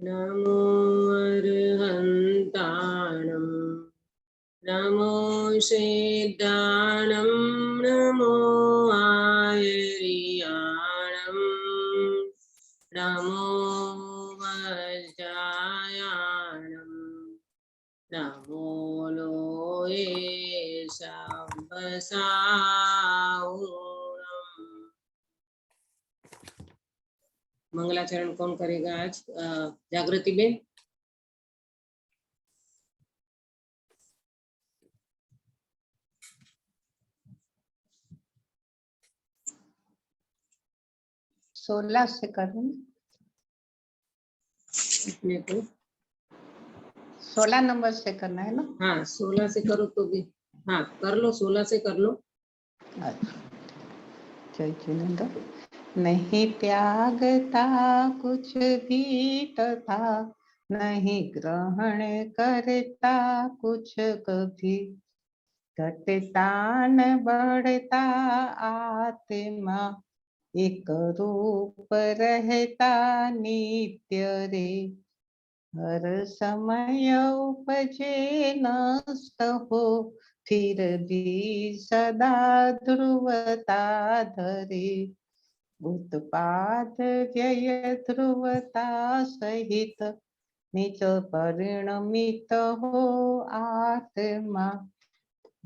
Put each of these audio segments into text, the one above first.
नमो अर्हन्ताणं नमो सिद्धाणं नमो आयर्याणं नमो वज्रायाणं नमो लोये सब्बसाहुणम्। मंगलाचरण कौन करेगा आज? जागृति बेन। सोलह से करूँ? अपने को 16 नंबर से करना है ना? हाँ 16 से करो तो भी हाँ कर लो, 16 से कर लो। जय जिनेंद्र। नहीं त्यागता कुछ भी तथा नहीं ग्रहण करता कुछ कभी, घटता न बढ़ता आत्मा एक रूप रहता नित्य रे, हर समय उपजे नष्ट हो फिर भी सदा ध्रुवता धरे, उत्पाद व्यय ध्रुवता सहित निज परिणमित हो आत्मा,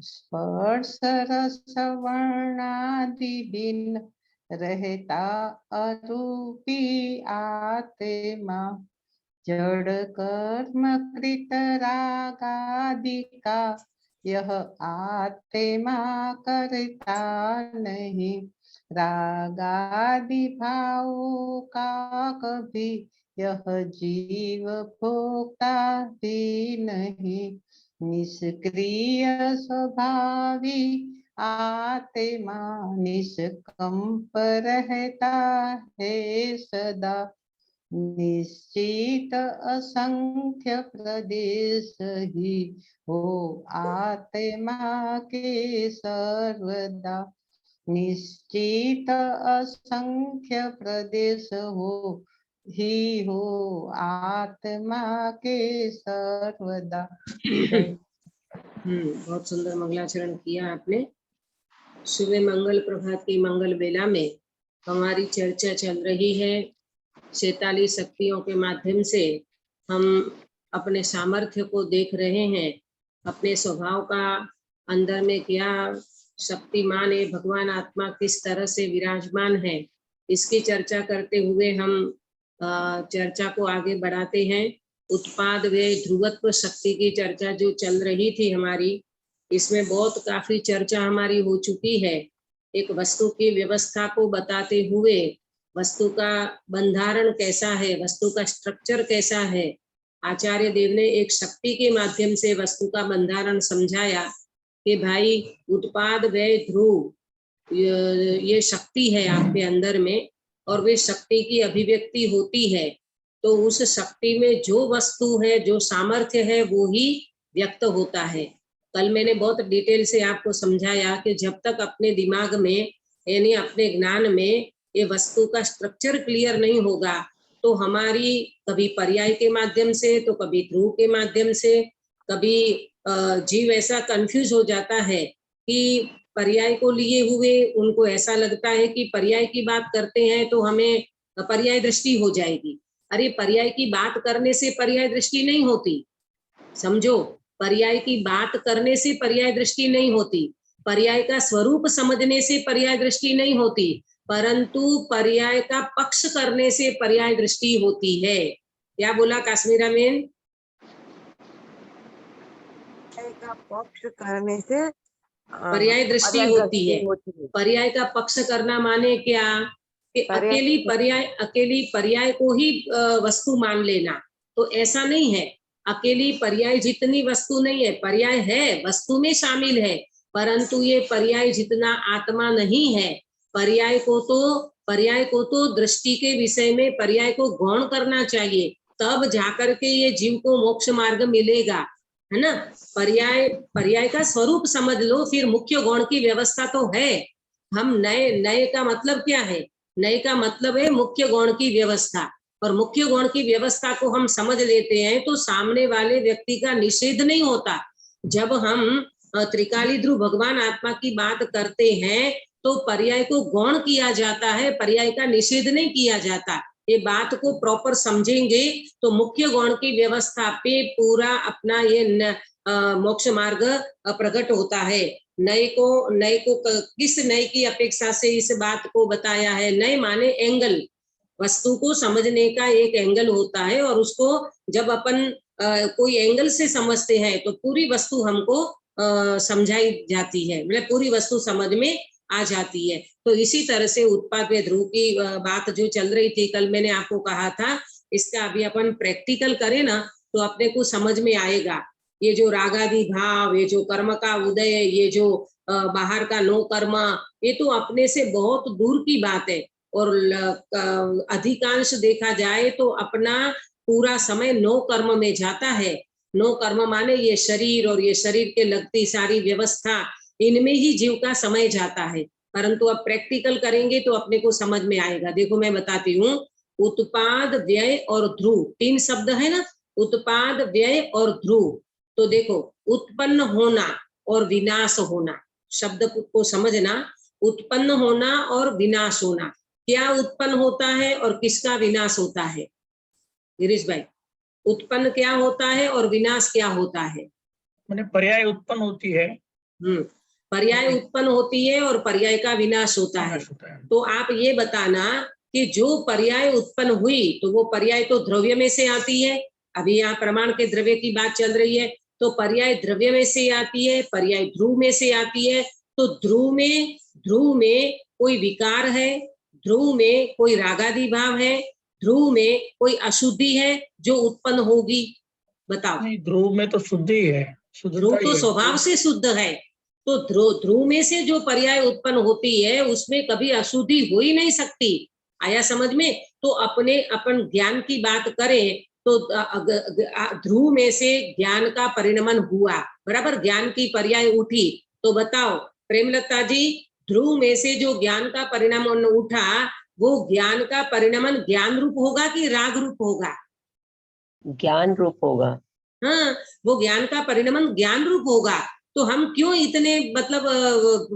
स्पर्श रस वर्णादि भिन्न रहता अरूपी आत्मा, जड़ कर्म कृत रागादि का यह आत्मा करता नहीं, रागादि भावों का कभी यह जीव भोगता भी नहीं, निष्क्रिय स्वभावी आत्मा निष्कंप रहता है सदा, निश्चित असंख्य प्रदेश ही हो आत्मा के सर्वदा, निश्चित असंख्य प्रदेश हो आत्मा के सर्वदा। बहुत सुंदर मंगलाचरण किया आपने। सुबह मंगल प्रभात की मंगल बेला में हमारी चर्चा चल रही है। 46 शक्तियों के माध्यम से हम अपने सामर्थ्य को देख रहे हैं, अपने स्वभाव का अंदर में क्या शक्तिमान है, भगवान आत्मा किस तरह से विराजमान है, इसकी चर्चा करते हुए हम चर्चा को आगे बढ़ाते हैं। उत्पाद व ध्रुवत्व शक्ति की चर्चा जो चल रही थी हमारी, इसमें बहुत काफी चर्चा हमारी हो चुकी है। एक वस्तु की व्यवस्था को बताते हुए वस्तु का बंधारण कैसा है, वस्तु का स्ट्रक्चर कैसा है, आचार्य देव ने एक शक्ति के माध्यम से वस्तु का बंधारण समझाया कि भाई उत्पाद व्यय ध्रुव ये शक्ति है आपके अंदर में, और वे शक्ति की अभिव्यक्ति होती है तो उस शक्ति में जो वस्तु है, जो सामर्थ्य है, वो ही व्यक्त होता है। कल मैंने बहुत डिटेल से आपको समझाया कि जब तक अपने दिमाग में यानी अपने ज्ञान में ये वस्तु का स्ट्रक्चर क्लियर नहीं होगा तो हमारी कभी पर्याय के माध्यम से तो कभी ध्रुव के माध्यम से, कभी जीव ऐसा कंफ्यूज हो जाता है कि पर्याय को लिए हुए उनको ऐसा लगता है कि पर्याय की बात करते हैं तो हमें पर्याय दृष्टि हो जाएगी। अरे पर्याय की बात करने से पर्याय दृष्टि नहीं होती, समझो, पर्याय की बात करने से पर्याय दृष्टि नहीं होती, पर्याय का स्वरूप समझने से पर्याय दृष्टि नहीं होती, परंतु पर्याय का पक्ष करने से पर्याय दृष्टि होती है। क्या बोला काश्मीरा में? का पक्ष करने से पर्याय दृष्टि होती है। पर्याय का पक्ष करना माने क्या कि अकेली पर्याय को ही वस्तु मान लेना, तो ऐसा नहीं है। अकेली पर्याय जितनी वस्तु नहीं है, पर्याय है, वस्तु में शामिल है, परंतु ये पर्याय जितना आत्मा नहीं है। पर्याय को तो दृष्टि के विषय में पर्याय को गौण करना चाहिए, तब जाकर के ये जीव को मोक्ष मार्ग मिलेगा, है ना। पर्याय का स्वरूप समझ लो, फिर मुख्य गौण की व्यवस्था तो है। हम नए का मतलब क्या है? नए का मतलब है मुख्य गौण की व्यवस्था। और मुख्य गुण की व्यवस्था को हम समझ लेते हैं तो सामने वाले व्यक्ति का निषेध नहीं होता। जब हम त्रिकाली ध्रुव भगवान आत्मा की बात करते हैं तो पर्याय को गौण किया जाता है, पर्याय का निषेध नहीं किया जाता। ये बात को प्रॉपर समझेंगे तो मुख्य गौण की व्यवस्था पे पूरा अपना ये मोक्ष मार्ग प्रकट होता है। नए को किस नए की अपेक्षा से इस बात को बताया है? नए माने एंगल, वस्तु को समझने का एक एंगल होता है और उसको जब अपन कोई एंगल से समझते हैं तो पूरी वस्तु हमको समझाई जाती है, मतलब पूरी वस्तु समझ में आ जाती है। तो इसी तरह से उत्पाद व ध्रुव की बात जो चल रही थी, कल मैंने आपको कहा था, इसका अभी अपन प्रैक्टिकल करें ना तो अपने को समझ में आएगा। ये जो रागादि भाव, ये जो कर्म का उदय, ये जो बाहर का नो कर्म, ये तो अपने से बहुत दूर की बात है। और अधिकांश देखा जाए तो अपना पूरा समय नो कर्म में जाता है। नो कर्म माने ये शरीर और ये शरीर के लगती सारी व्यवस्था, इनमें ही जीव का समय जाता है। परंतु अब प्रैक्टिकल करेंगे तो अपने को समझ में आएगा। देखो मैं बताती हूँ, उत्पाद, व्यय और ध्रुव, 3 शब्द है ना, उत्पाद, व्यय और ध्रुव। तो देखो, उत्पन्न होना और विनाश होना, शब्द को समझना, उत्पन्न होना और विनाश होना। क्या उत्पन्न होता है और किसका विनाश होता है? गिरीश भाई, उत्पन्न क्या होता है और विनाश क्या होता है? मैंने पर्याय उत्पन्न होती है। पर्याय उत्पन्न होती है और पर्याय का विनाश होता है। तो आप ये बताना कि जो पर्याय उत्पन्न हुई तो वो पर्याय तो द्रव्य में से आती है। अभी यहाँ प्रमाण के द्रव्य की बात चल रही है, तो पर्याय द्रव्य में से आती है, पर्याय ध्रुव में से आती है। तो ध्रुव में कोई विकार है, ध्रुव में कोई रागादि भाव है, ध्रुव में कोई अशुद्धि है जो उत्पन्न होगी। बताओ। नहीं, ध्रुव में तो शुद्धि है, ध्रुव तो स्वभाव से शुद्ध है। तो ध्रुव में से जो पर्याय उत्पन्न होती है उसमें कभी अशुद्धि हो ही नहीं सकती। आया समझ में? तो अपन ज्ञान की बात करें तो ध्रुव में से ज्ञान का परिणमन हुआ, बराबर, ज्ञान की पर्याय उठी। तो बताओ प्रेमलता जी, ध्रुव में से जो ज्ञान का परिणमन उठा वो ज्ञान का परिणमन ज्ञान रूप होगा कि राग रूप होगा? ज्ञान रूप होगा। हाँ, वो ज्ञान का परिणमन ज्ञान रूप होगा। तो हम क्यों इतने मतलब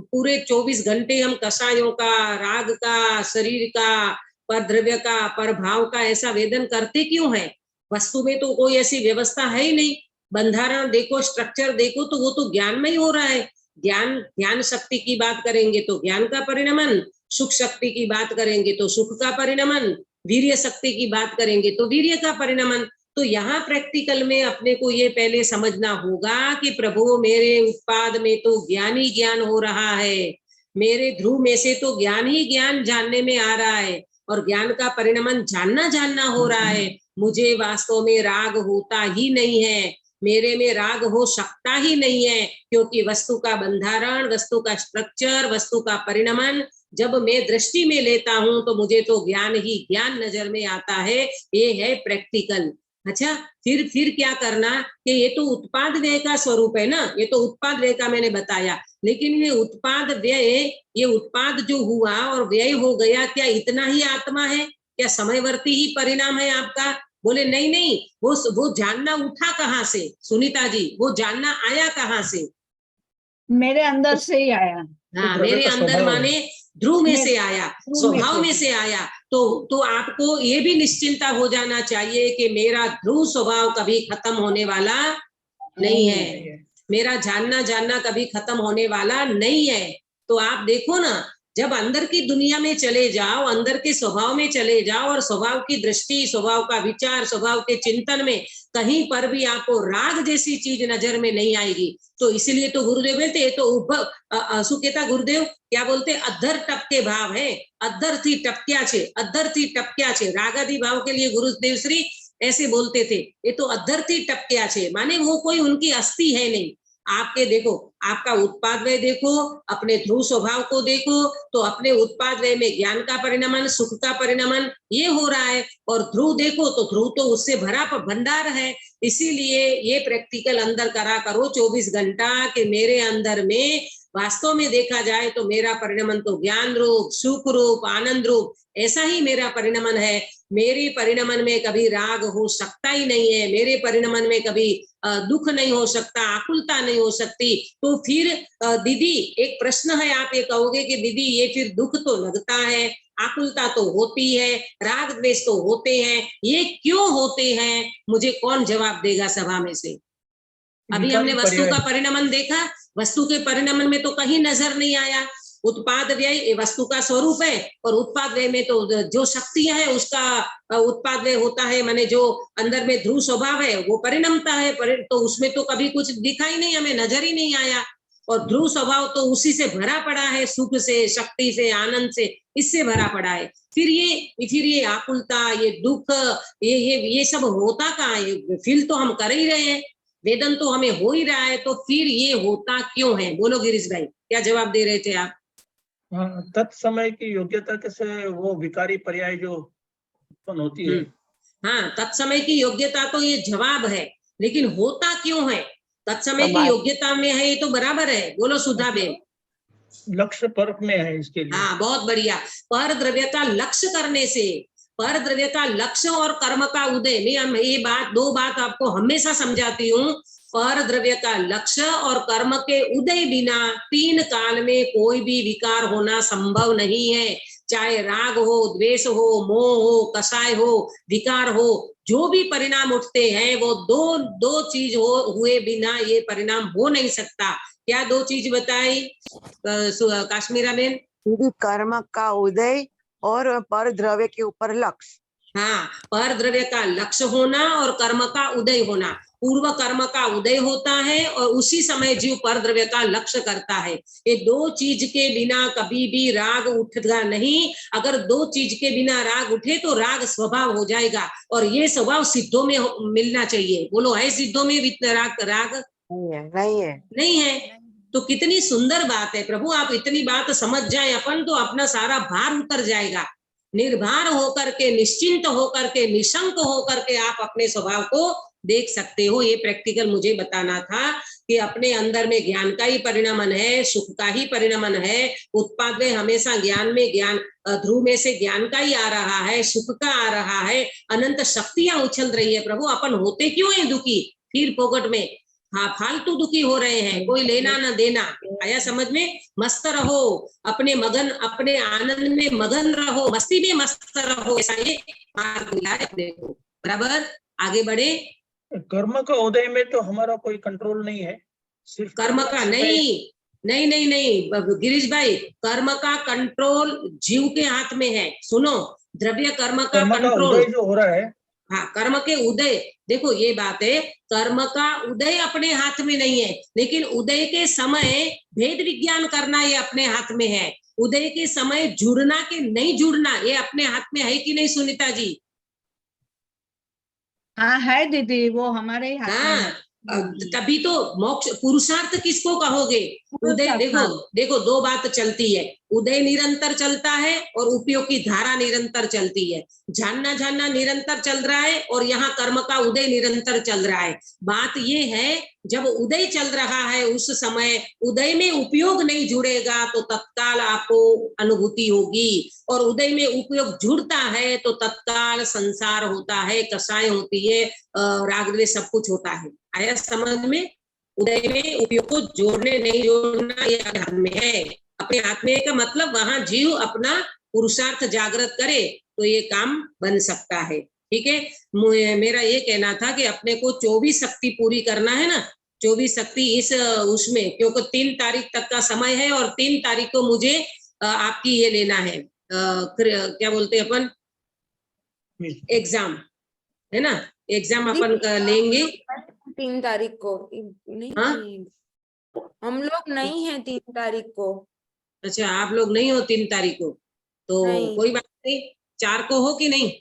पूरे 24 घंटे हम कषायों का, राग का, शरीर का, पर द्रव्य का, पर भाव का ऐसा वेदन करते क्यों है? वस्तु में तो कोई ऐसी व्यवस्था है ही नहीं। बंधारण देखो, स्ट्रक्चर देखो, तो वो तो ज्ञान में ही हो रहा है। ज्ञान शक्ति की बात करेंगे तो ज्ञान का परिणमन, सुख शक्ति की बात करेंगे तो सुख का परिणमन, वीर्य शक्ति की बात करेंगे तो वीर्य का परिणमन। तो यहाँ प्रैक्टिकल में अपने को ये पहले समझना होगा कि प्रभु मेरे उत्पाद में तो ज्ञान ही ज्ञान हो रहा है, मेरे ध्रुव में से तो ज्ञान ही ज्ञान जानने में आ रहा है और ज्ञान का परिणमन जानना हो रहा है। मुझे वास्तव में राग होता ही नहीं है, मेरे में राग हो सकता ही नहीं है, क्योंकि वस्तु का बंधारण, वस्तु का स्ट्रक्चर, वस्तु का परिणमन जब मैं दृष्टि में लेता हूं तो मुझे तो ज्ञान ही ज्ञान नजर में आता है। ये है प्रैक्टिकल। अच्छा, फिर क्या करना कि ये तो उत्पाद व्यय का स्वरूप है ना, ये तो उत्पाद व्यय का मैंने बताया। लेकिन ये उत्पाद व्यय, ये उत्पाद जो हुआ और व्यय हो गया, क्या इतना ही आत्मा है? क्या समयवर्ती ही परिणाम है आपका? बोले नहीं, वो जानना उठा कहाँ से? सुनीता जी, वो जानना आया कहाँ से? मेरे अंदर से ही आया। हाँ, मेरे अंदर माने ध्रुव में से आया, स्वभाव में से आया। तो आपको ये भी निश्चिंता हो जाना चाहिए कि मेरा ध्रुव स्वभाव कभी खत्म होने वाला नहीं है, मेरा जानना कभी खत्म होने वाला नहीं है। तो आप देखो ना, जब अंदर की दुनिया में चले जाओ, अंदर के स्वभाव में चले जाओ और स्वभाव की दृष्टि, स्वभाव का विचार, स्वभाव के चिंतन में कहीं पर भी आपको राग जैसी चीज नजर में नहीं आएगी। तो इसीलिए तो गुरुदेव बोलते, ये तो सुकेता गुरुदेव क्या बोलते, अद्धर टपके भाव है, अद्धर थी टपक्या छे। रागादि भाव के लिए गुरुदेव श्री ऐसे बोलते थे, ये तो अद्धर थी टपक्या छे, माने वो कोई उनकी अस्थि है नहीं। आपके देखो, आपका उत्पाद व्यय देखो, अपने ध्रुव स्वभाव को देखो, तो अपने उत्पाद व्यय में ज्ञान का परिणमन, सुख का परिणमन ये हो रहा है। और ध्रुव देखो तो ध्रुव तो उससे भरा भंडार है। इसीलिए ये प्रैक्टिकल अंदर करा करो 24 घंटा कि मेरे अंदर में वास्तव में देखा जाए तो मेरा परिणमन तो ज्ञान रूप, सुख रूप, आनंद रूप ऐसा ही मेरा परिणमन है। मेरे परिणमन में कभी राग हो सकता ही नहीं है, मेरे परिणमन में कभी दुख नहीं हो सकता, आकुलता नहीं हो सकती। तो फिर दीदी एक प्रश्न है, आप ये कहोगे कि दीदी ये फिर दुख तो लगता है, आकुलता तो होती है, राग द्वेष तो होते हैं, ये क्यों होते हैं? मुझे कौन जवाब देगा सभा में से? अभी हमने वस्तु का परिणमन देखा, वस्तु के परिणमन में तो कहीं नजर नहीं आया। उत्पाद व्यय ये वस्तु का स्वरूप है, और उत्पाद व्यय में तो जो शक्तियां है उसका उत्पाद व्यय होता है, माने जो अंदर में ध्रुव स्वभाव है वो परिणमता है, तो उसमें तो कभी कुछ दिखा ही नहीं, हमें नजर ही नहीं आया। और ध्रुव स्वभाव तो उसी से भरा पड़ा है, सुख से, शक्ति से, आनंद से, इससे भरा पड़ा है। फिर ये आकुलता, ये दुख, ये सब होता कहाँ है? फील तो हम कर ही रहे हैं, वेदन तो हमें हो ही रहा है, तो फिर ये होता क्यों है? बोलो गिरीश भाई, क्या जवाब दे रहे थे आप? हाँ, तत्समय की योग्यता से वो विकारी पर्याय जो उत्पन्न होती है। हाँ, तत्समय की योग्यता तो ये जवाब है, लेकिन होता क्यों है? तत्समय की योग्यता में है, ये तो बराबर है। बोलो सुधा बेन। लक्ष्य पर में है इसके लिए। हाँ, बहुत बढ़िया। पर द्रव्य का लक्ष्य करने से, पर द्रव्य का लक्ष्य और कर्म का उदय में, ये दो बात आपको हमेशा समझाती हूँ। पर द्रव्य का लक्ष्य और कर्म के उदय बिना 3 काल में कोई भी विकार होना संभव नहीं है। चाहे राग हो, द्वेष हो, मोह हो, कषाय हो, विकार हो, जो भी परिणाम उठते हैं वो दो चीज हुए बिना ये परिणाम हो नहीं सकता। क्या 2 चीज बताई काश्मीरा बेन? कर्म का उदय और पर द्रव्य के ऊपर लक्ष्य। हाँ, पर द्रव्य का लक्ष्य होना और कर्म का उदय होना। पूर्व कर्म का उदय होता है और उसी समय जीव पर द्रव्य का लक्ष्य करता है। ये 2 चीज के बिना कभी भी राग उठेगा नहीं। अगर 2 चीज के बिना राग उठे तो राग स्वभाव हो जाएगा, और ये स्वभाव सिद्धों में मिलना चाहिए। बोलो, है सिद्धों में राग? नहीं है। तो कितनी सुंदर बात है प्रभु, आप इतनी बात समझ जाए अपन, तो अपना सारा भार उतर जाएगा। निर्भर होकर के, निश्चिंत होकर के, निशंक होकर के आप अपने स्वभाव को देख सकते हो। ये प्रैक्टिकल मुझे बताना था कि अपने अंदर में ज्ञान का ही परिणमन है, सुख का ही परिणमन है। उत्पाद में हमेशा ज्ञान में, ज्ञान ध्रुव में से ज्ञान का ही आ रहा है, सुख का आ रहा है, अनंत शक्तियां उछल रही है। प्रभु अपन होते क्यों है दुखी? फिर फोकट में हाँ, फालतू दुखी हो रहे हैं, कोई लेना ना देना। आया समझ में? मस्त रहो, अपने मगन, अपने आनंद में मगन रहो, मस्ती में मस्त रहो, ऐसा ये मार्ग मिला है अपने को। बराबर, आगे बढ़े। कर्म का उदय में तो हमारा कोई कंट्रोल नहीं है, सिर्फ कर्म का नहीं गिरीश भाई, कर्म का कंट्रोल जीव के हाथ में है। सुनो, द्रव्य कर्म का कंट्रोल जो हो रहा है, हाँ, कर्म के उदय, देखो ये बात है, कर्म का उदय अपने हाथ में नहीं है, लेकिन उदय के समय भेद विज्ञान करना ये अपने हाथ में है। उदय के समय जुड़ना कि नहीं जुड़ना ये अपने हाथ में है कि नहीं सुनीता जी? हाँ है दीदी, वो हमारे हाथ में है। तभी तो मोक्ष पुरुषार्थ किसको कहोगे? उदय, देखो 2 बात चलती है, उदय निरंतर चलता है और उपयोग की धारा निरंतर चलती है। जानना निरंतर चल रहा है और यहाँ कर्म का उदय निरंतर चल रहा है। बात ये है, जब उदय चल रहा है उस समय उदय में उपयोग नहीं जुड़ेगा तो तत्काल आपको अनुभूति होगी, और उदय में उपयोग जुड़ता है तो तत्काल संसार होता है, कषाय होती है, राग द्वेष सब कुछ होता है। आया समझ में? उदय में उपयोग को जोड़ने नहीं जोड़ना ये हाथ में है, अपने हाथ में का मतलब वहां जीव अपना पुरुषार्थ जागृत करे तो ये काम बन सकता है। ठीक है, मेरा ये कहना था कि अपने को 24 शक्ति पूरी करना है ना, 24 शक्ति इस उसमें, क्योंकि 3 तारीख तक का समय है और 3 तारीख को मुझे आपकी ये लेना है, क्या बोलते हैं अपन, एग्जाम है ना, एग्जाम अपन लेंगे 3 तारीख को। नहीं, हाँ? हम लोग नहीं है 3 तारीख को। अच्छा, आप लोग नहीं हो 3 तारीख को, तो नहीं। कोई बात नहीं, 4 को हो कि नहीं?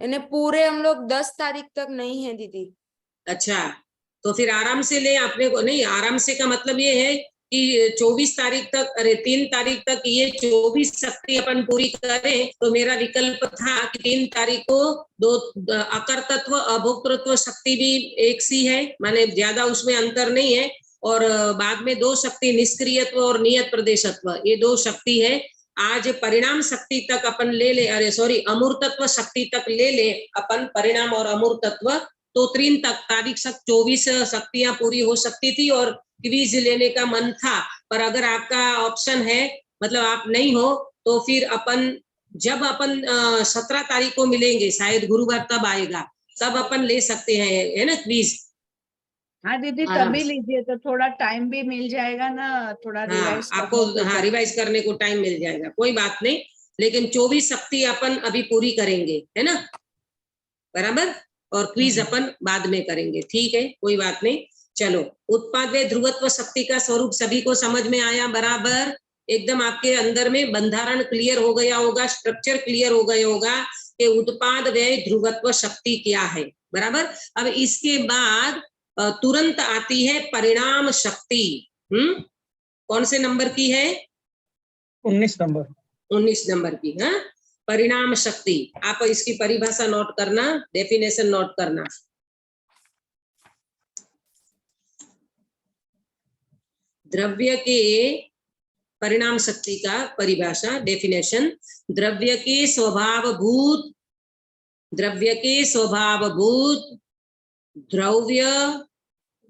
यानी पूरे हम लोग 10 तारीख तक नहीं है दीदी। अच्छा, तो फिर आराम से ले अपने को। नहीं, आराम से का मतलब ये है कि 24 तारीख तक, अरे 3 तारीख तक ये 24 शक्ति अपन पूरी करें। तो मेरा विकल्प था कि 3 तारीख को 2 अकर्तृत्व अभोक्तृत्व शक्ति भी एक सी है, माने ज्यादा उसमें अंतर नहीं है, और बाद में 2 शक्ति निष्क्रियत्व और नियत प्रदेशत्व, ये 2 शक्ति है। आज परिणाम शक्ति तक अपन ले ले, अरे सॉरी, अमूर्तत्व शक्ति तक ले ले अपन, परिणाम और अमूर्तत्व, तो 3 तारीख तक 24 शक्तियां पूरी हो सकती थी और क्विज लेने का मन था। पर अगर आपका ऑप्शन है, मतलब आप नहीं हो, तो फिर अपन जब अपन 17 तारीख को मिलेंगे, शायद गुरुवार तब आएगा, तब अपन ले सकते हैं, है ना, क्विज। हाँ दीदी, आराम तभी से। लीजिए तो थोड़ा टाइम भी मिल जाएगा ना, थोड़ा हाँ, रिवाइज आपको हाँ रिवाइज करने को टाइम मिल जाएगा, कोई बात नहीं, लेकिन 24 शक्ति अपन अभी पूरी करेंगे, है ना, बराबर, और क्विज अपन बाद में करेंगे, ठीक है, कोई बात नहीं। चलो, उत्पाद व ध्रुवत्व शक्ति का स्वरूप सभी को समझ में आया, बराबर, एकदम आपके अंदर में बंधारण क्लियर हो गया होगा, स्ट्रक्चर क्लियर हो गया होगा कि उत्पाद व ध्रुवत्व शक्ति क्या है, बराबर। अब इसके बाद तुरंत आती है परिणाम शक्ति। कौन से नंबर की है? 19 नंबर। 19 नंबर की। हाँ, परिणाम शक्ति, आप इसकी परिभाषा नोट करना, डेफिनेशन नोट करना। द्रव्य के परिणाम शक्ति का परिभाषा, डेफिनेशन, द्रव्य के स्वभावभूत द्रव्य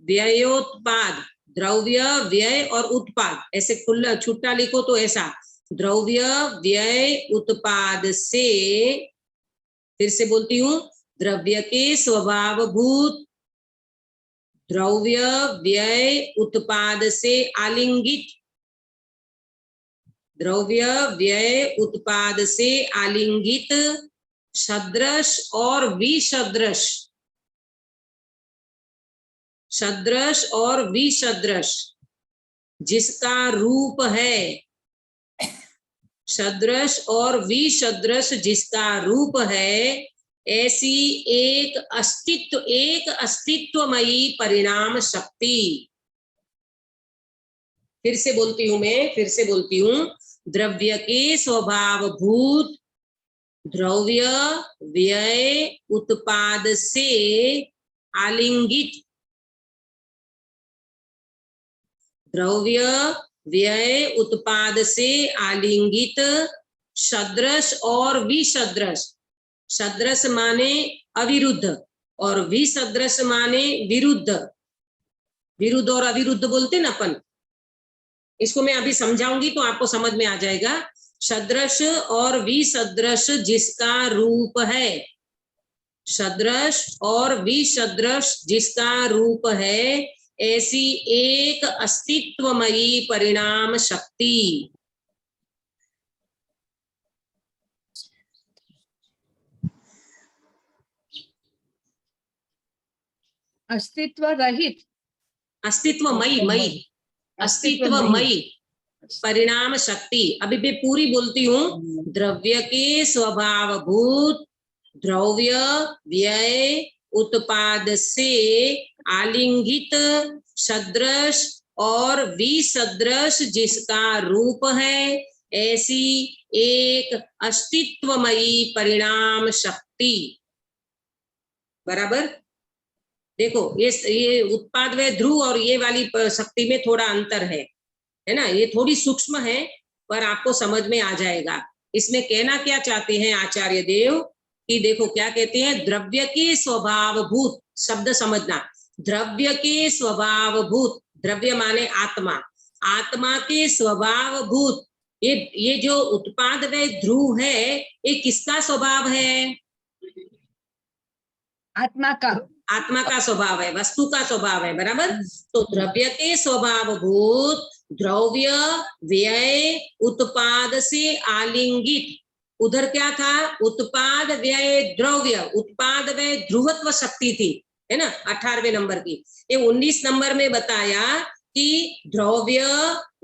व्ययोत्पाद, द्रव्य व्यय और उत्पाद, ऐसे खुला छुट्टा लिखो तो ऐसा, द्रव्य व्यय उत्पाद से, फिर से बोलती हूं, द्रव्य के स्वभावभूत द्रव्य व्यय उत्पाद से आलिंगित, द्रव्य व्यय उत्पाद से आलिंगित सदृश और विसदृश, सदृश और विसदृश जिसका रूप है, सदृश और विसदृश जिसका रूप है, ऐसी एक अस्तित्वमयी परिणाम शक्ति। फिर से बोलती हूं, द्रव्य के स्वभावभूत द्रव्य व्यय उत्पाद से आलिंगित, द्रव्य व्यय उत्पाद से आलिंगित सदृश और विसदृश, सदृश माने अविरुद्ध और विसदृश माने विरुद्ध, विरुद्ध और अविरुद्ध बोलते ना अपन, इसको मैं अभी समझाऊंगी तो आपको समझ में आ जाएगा। सदृश और विसदृश जिसका रूप है, सदृश और विसदृश जिसका रूप है, ऐसी एक अस्तित्वमयी परिणाम शक्ति। अस्तित्व रहित, अस्तित्वमयी परिणाम शक्ति। अभी मैं पूरी बोलती हूँ, द्रव्य के स्वभावभूत द्रव्य व्यय उत्पाद से आलिंगित सदृश और विसदृश जिसका रूप है, ऐसी एक अस्तित्वमयी परिणाम शक्ति, बराबर। देखो, ये उत्पाद व ध्रुव और ये वाली शक्ति में थोड़ा अंतर है ना, ये थोड़ी सूक्ष्म है, पर आपको समझ में आ जाएगा। इसमें कहना क्या चाहते हैं आचार्य देव कि देखो क्या कहते हैं, द्रव्य के स्वभावभूत, शब्द समझना, द्रव्य के स्वभावभूत, द्रव्य माने आत्मा, आत्मा के स्वभावभूत, ये जो उत्पाद व ध्रुव है, ये किसका स्वभाव है? आत्मा का स्वभाव है, वस्तु का स्वभाव है, बराबर। तो द्रव्य के स्वभावभूत द्रव्य व्यय उत्पाद से आलिंगित, उधर क्या था, उत्पाद व्यय द्रव्य, उत्पाद व्यय ध्रुवत्व शक्ति थी, है ना, 18वें नंबर की। ये 19 नंबर में बताया कि द्रव्य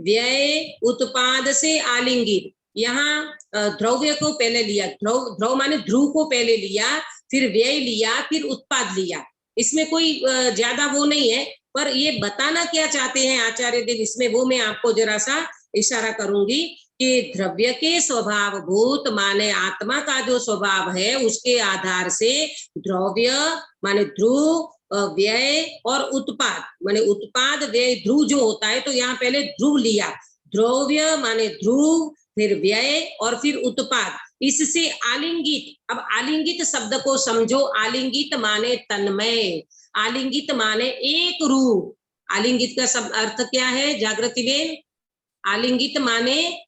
व्यय उत्पाद से आलिंगित, यहाँ द्रव्य को पहले लिया, द्रव माने ध्रुव को पहले लिया, फिर व्यय लिया, फिर उत्पाद लिया। इसमें कोई ज्यादा वो नहीं है, पर ये बताना क्या चाहते हैं आचार्य देव इसमें, वो मैं आपको जरा सा इशारा करूंगी कि द्रव्य के स्वभावभूत माने आत्मा का जो स्वभाव है, उसके आधार से द्रव्य माने ध्रुव, व्यय और उत्पाद माने उत्पाद व्यय ध्रुव जो होता है, तो यहाँ पहले ध्रुव लिया, द्रव्य माने ध्रुव, फिर व्यय और फिर उत्पाद, इससे आलिंगित। अब आलिंगित शब्द को समझो, आलिंगित माने तन्मय, आलिंगित माने एक रूप। आलिंगित का सब अर्थ क्या है जागृति बेन? आलिंगित माने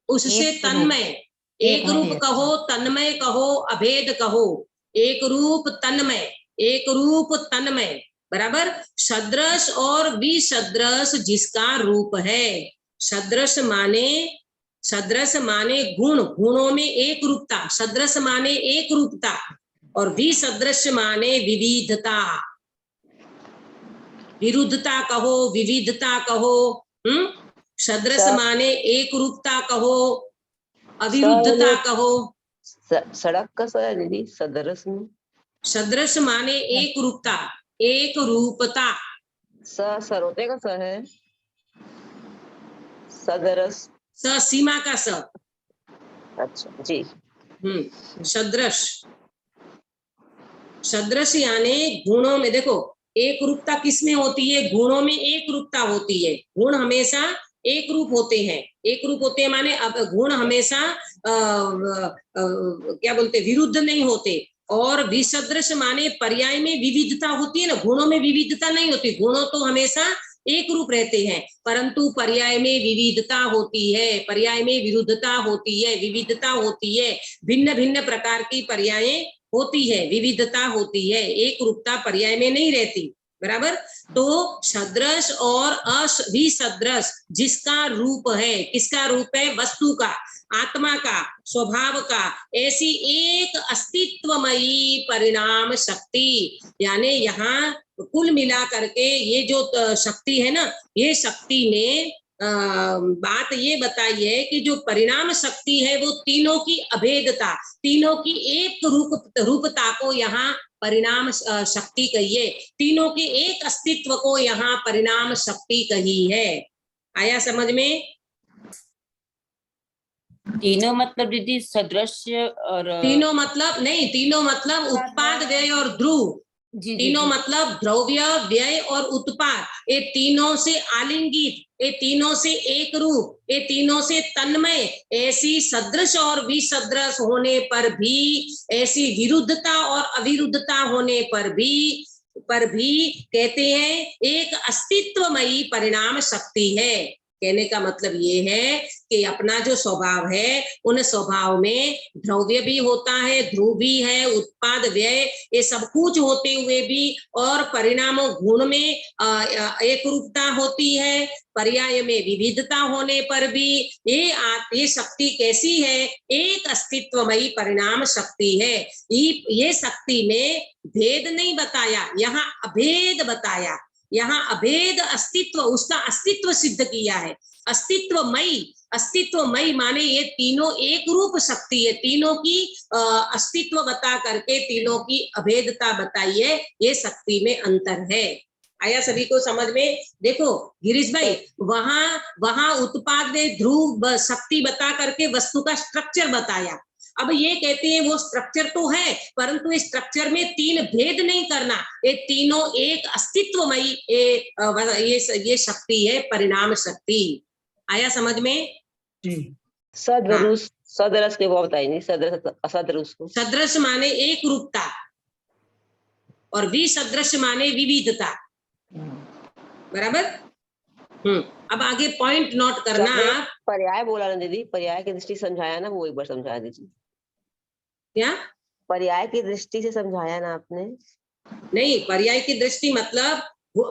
उससे एक रूप। तन्मय, एक रूप नहीं, कहो, तन्मय कहो, अभेद कहो, एक रूप तन्मय, एक रूप तन्मय, बराबर। सदृश और विसदृश जिसका रूप है। सदृश माने गुण, गुणों में एक रूपता, सदृश माने एक रूपता, और विसदृश माने विविधता, विरुद्धता कहो, विविधता कहो। सदृश माने एक रूपता कहो, अविरुद्धता कहो। सड़क का स है दीदी सदरस में। सदृश माने एक रूपता, एक रूपता। सरोते का स है सदरस। स सीमा का स। अच्छा जी। सदृश, सदृश यानी गुणों में, देखो एक रूपता किसमें होती है? गुणों में एक रूपता होती है। गुण हमेशा एक रूप होते हैं, एक रूप होते हैं माने अब गुण हमेशा क्या बोलते, विरुद्ध नहीं होते। और विसदृश माने पर्याय में विविधता होती है ना, गुणों में विविधता नहीं होती, गुणों तो हमेशा एक रूप रहते हैं, परंतु पर्याय में विविधता होती है, पर्याय में विरुद्धता होती है, विविधता होती है, भिन्न भिन्न प्रकार की पर्याय होती है, विविधता होती है, एक रूपता पर्याय में नहीं रहती, बराबर। तो सदृश और विसदृश जिसका रूप है, किसका रूप है? वस्तु का, आत्मा का, स्वभाव का, ऐसी एक अस्तित्वमयी परिणाम शक्ति। यानी यहाँ कुल मिला करके ये जो शक्ति है ना, ये शक्ति ने बात ये बताई है कि जो परिणाम शक्ति है वो तीनों की अभेदता, तीनों की एक रूपता को यहाँ परिणाम शक्ति कही है, तीनों के एक अस्तित्व को यहाँ परिणाम शक्ति कही है। आया समझ में? तीनों मतलब दीदी सदृश्य और तीनों मतलब नहीं, तीनों मतलब उत्पाद, व्यय और ध्रुव। तीनों मतलब द्रव्य, व्यय और उत्पाद, ये तीनों से आलिंगित, ये तीनों से एक रूप, ये तीनों से तन्मय। ऐसी सदृश और विसदृश होने पर भी, ऐसी विरुद्धता और अविरुद्धता होने पर भी कहते हैं एक अस्तित्वमयी परिणाम शक्ति है। कहने का मतलब ये है कि अपना जो स्वभाव है, उन स्वभाव में द्रव्य भी होता है, ध्रुव भी है, उत्पाद, व्यय, ये सब कुछ होते हुए भी, और परिणाम गुण में एक रूपता होती है, पर्याय में विविधता होने पर भी ये शक्ति कैसी है? एक अस्तित्वमयी परिणाम शक्ति है। ये शक्ति में भेद नहीं बताया, यहाँ अभेद बताया, यहाँ अभेद अस्तित्व, उसका अस्तित्व सिद्ध किया है। अस्तित्वमयी, अस्तित्वमयी माने ये तीनों एक रूप शक्ति है, तीनों की अस्तित्व बता करके तीनों की अभेदता बताई है, ये शक्ति में अंतर है। आया सभी को समझ में? देखो गिरीश भाई, वहां उत्पाद ने ध्रुव शक्ति बता करके वस्तु का स्ट्रक्चर बताया। अब ये कहते हैं वो स्ट्रक्चर तो है, परंतु इस स्ट्रक्चर में तीन भेद नहीं करना, ये तीनों एक अस्तित्वमयी ये शक्ति है, परिणाम शक्ति। आया समझ में? जी। सदरुस, सदरस के वो बताइए, सदरस असदरुस को। सदृश माने एक रूपता और विसदृश माने विविधता, बराबर। अब आगे पॉइंट नोट करना। पर्याय बोला ना दीदी, पर्याय की दृष्टि समझाया ना, वो एक बार समझा दीजिए। क्या पर्याय की दृष्टि से समझाया ना आपने? नहीं, पर्याय की दृष्टि मतलब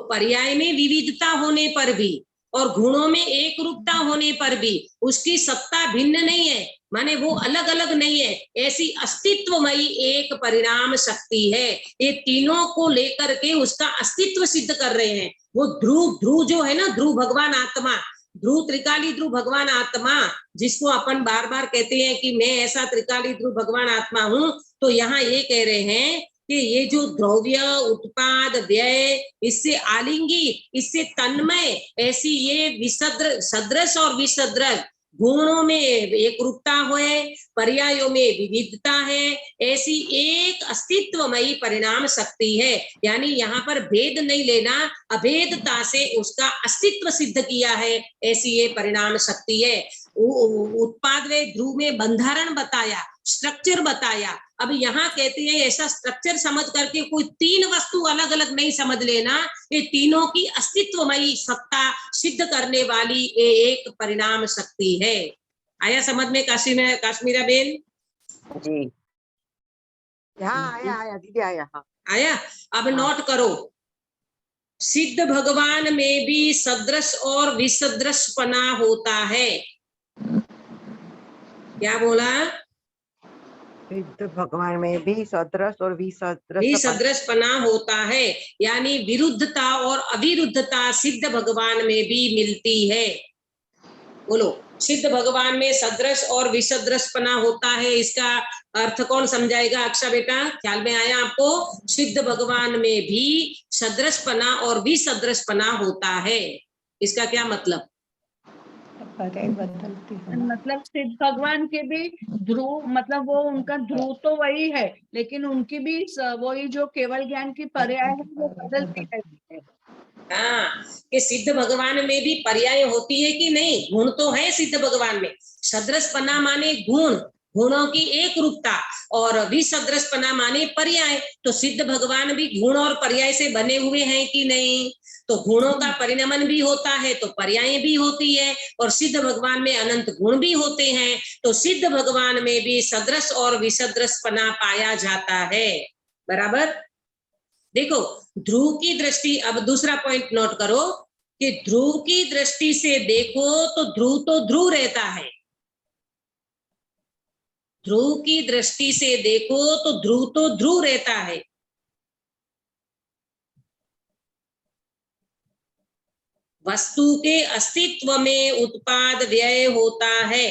पर्याय में विविधता होने पर भी और गुणों में एक रूपता होने पर भी उसकी सत्ता भिन्न नहीं है, माने वो अलग अलग नहीं है, ऐसी अस्तित्वमयी एक परिणाम शक्ति है। ये तीनों को लेकर के उसका अस्तित्व सिद्ध कर रहे हैं। वो ध्रुव जो है ना, ध्रुव भगवान आत्मा, ध्रुव त्रिकाली ध्रुव भगवान आत्मा, जिसको अपन बार बार कहते हैं कि मैं ऐसा त्रिकाली ध्रुव भगवान आत्मा हूं, तो यहाँ ये कह रहे हैं कि ये जो द्रव्य, उत्पाद, व्यय, इससे आलिंगी, इससे तन्मय, ऐसी ये सदृश और विसदृश गुणों में एक रूपता है, पर्यायों में विविधता है, ऐसी एक अस्तित्वमयी परिणाम शक्ति है। यानी यहाँ पर भेद नहीं लेना, अभेदता से उसका अस्तित्व सिद्ध किया है, ऐसी ये परिणाम शक्ति है। उत्पाद व ध्रुव में बंधारण बताया, स्ट्रक्चर बताया। अब यहाँ कहते हैं ऐसा स्ट्रक्चर समझ करके कोई तीन वस्तु अलग अलग नहीं समझ लेना, ये तीनों की अस्तित्वमयी सत्ता सिद्ध करने वाली ये एक परिणाम शक्ति है। आया समझ में काश्मीरा बेन? जी हाँ आया दीदी आया। हाँ आया। अब नोट करो, सिद्ध भगवान में भी सदृश और विसदृशपना होता है। क्या बोला? सिद्ध भगवान में भी सदृश और विसदृशपना होता है, यानी विरुद्धता और अविरुद्धता सिद्ध भगवान में भी मिलती है। बोलो, सिद्ध भगवान में सदृश और विसदृशपना होता है, इसका अर्थ कौन समझाएगा? अक्षा बेटा, ख्याल में आया आपको? सिद्ध भगवान में भी सदृशपना और विसदृशपना होता है, इसका क्या मतलब? मतलब सिद्ध भगवान के भी ध्रुव, मतलब वो उनका ध्रुव तो वही है, लेकिन उनकी भी वही जो केवल ज्ञान की पर्याय है वो बदलती रहती है। हाँ, कि सिद्ध भगवान में भी पर्याय होती है कि नहीं? गुण तो है सिद्ध भगवान में। सदृशपना माने गुण, गुणों की एक रूपता, और विसदृशपना माने पर्याय। तो सिद्ध भगवान भी गुण और पर्याय से बने हुए हैं कि नहीं? तो गुणों का परिणमन भी होता है तो पर्याय भी होती है, और सिद्ध भगवान में अनंत गुण भी होते हैं। तो सिद्ध भगवान में भी सदृश और विसदृशपना पाया जाता है। बराबर? देखो, ध्रुव की दृष्टि, अब दूसरा पॉइंट नोट करो कि ध्रुव की दृष्टि से देखो तो ध्रुव रहता है। ध्रुव की दृष्टि से देखो तो ध्रुव रहता है। वस्तु के अस्तित्व में उत्पाद व्यय होता है,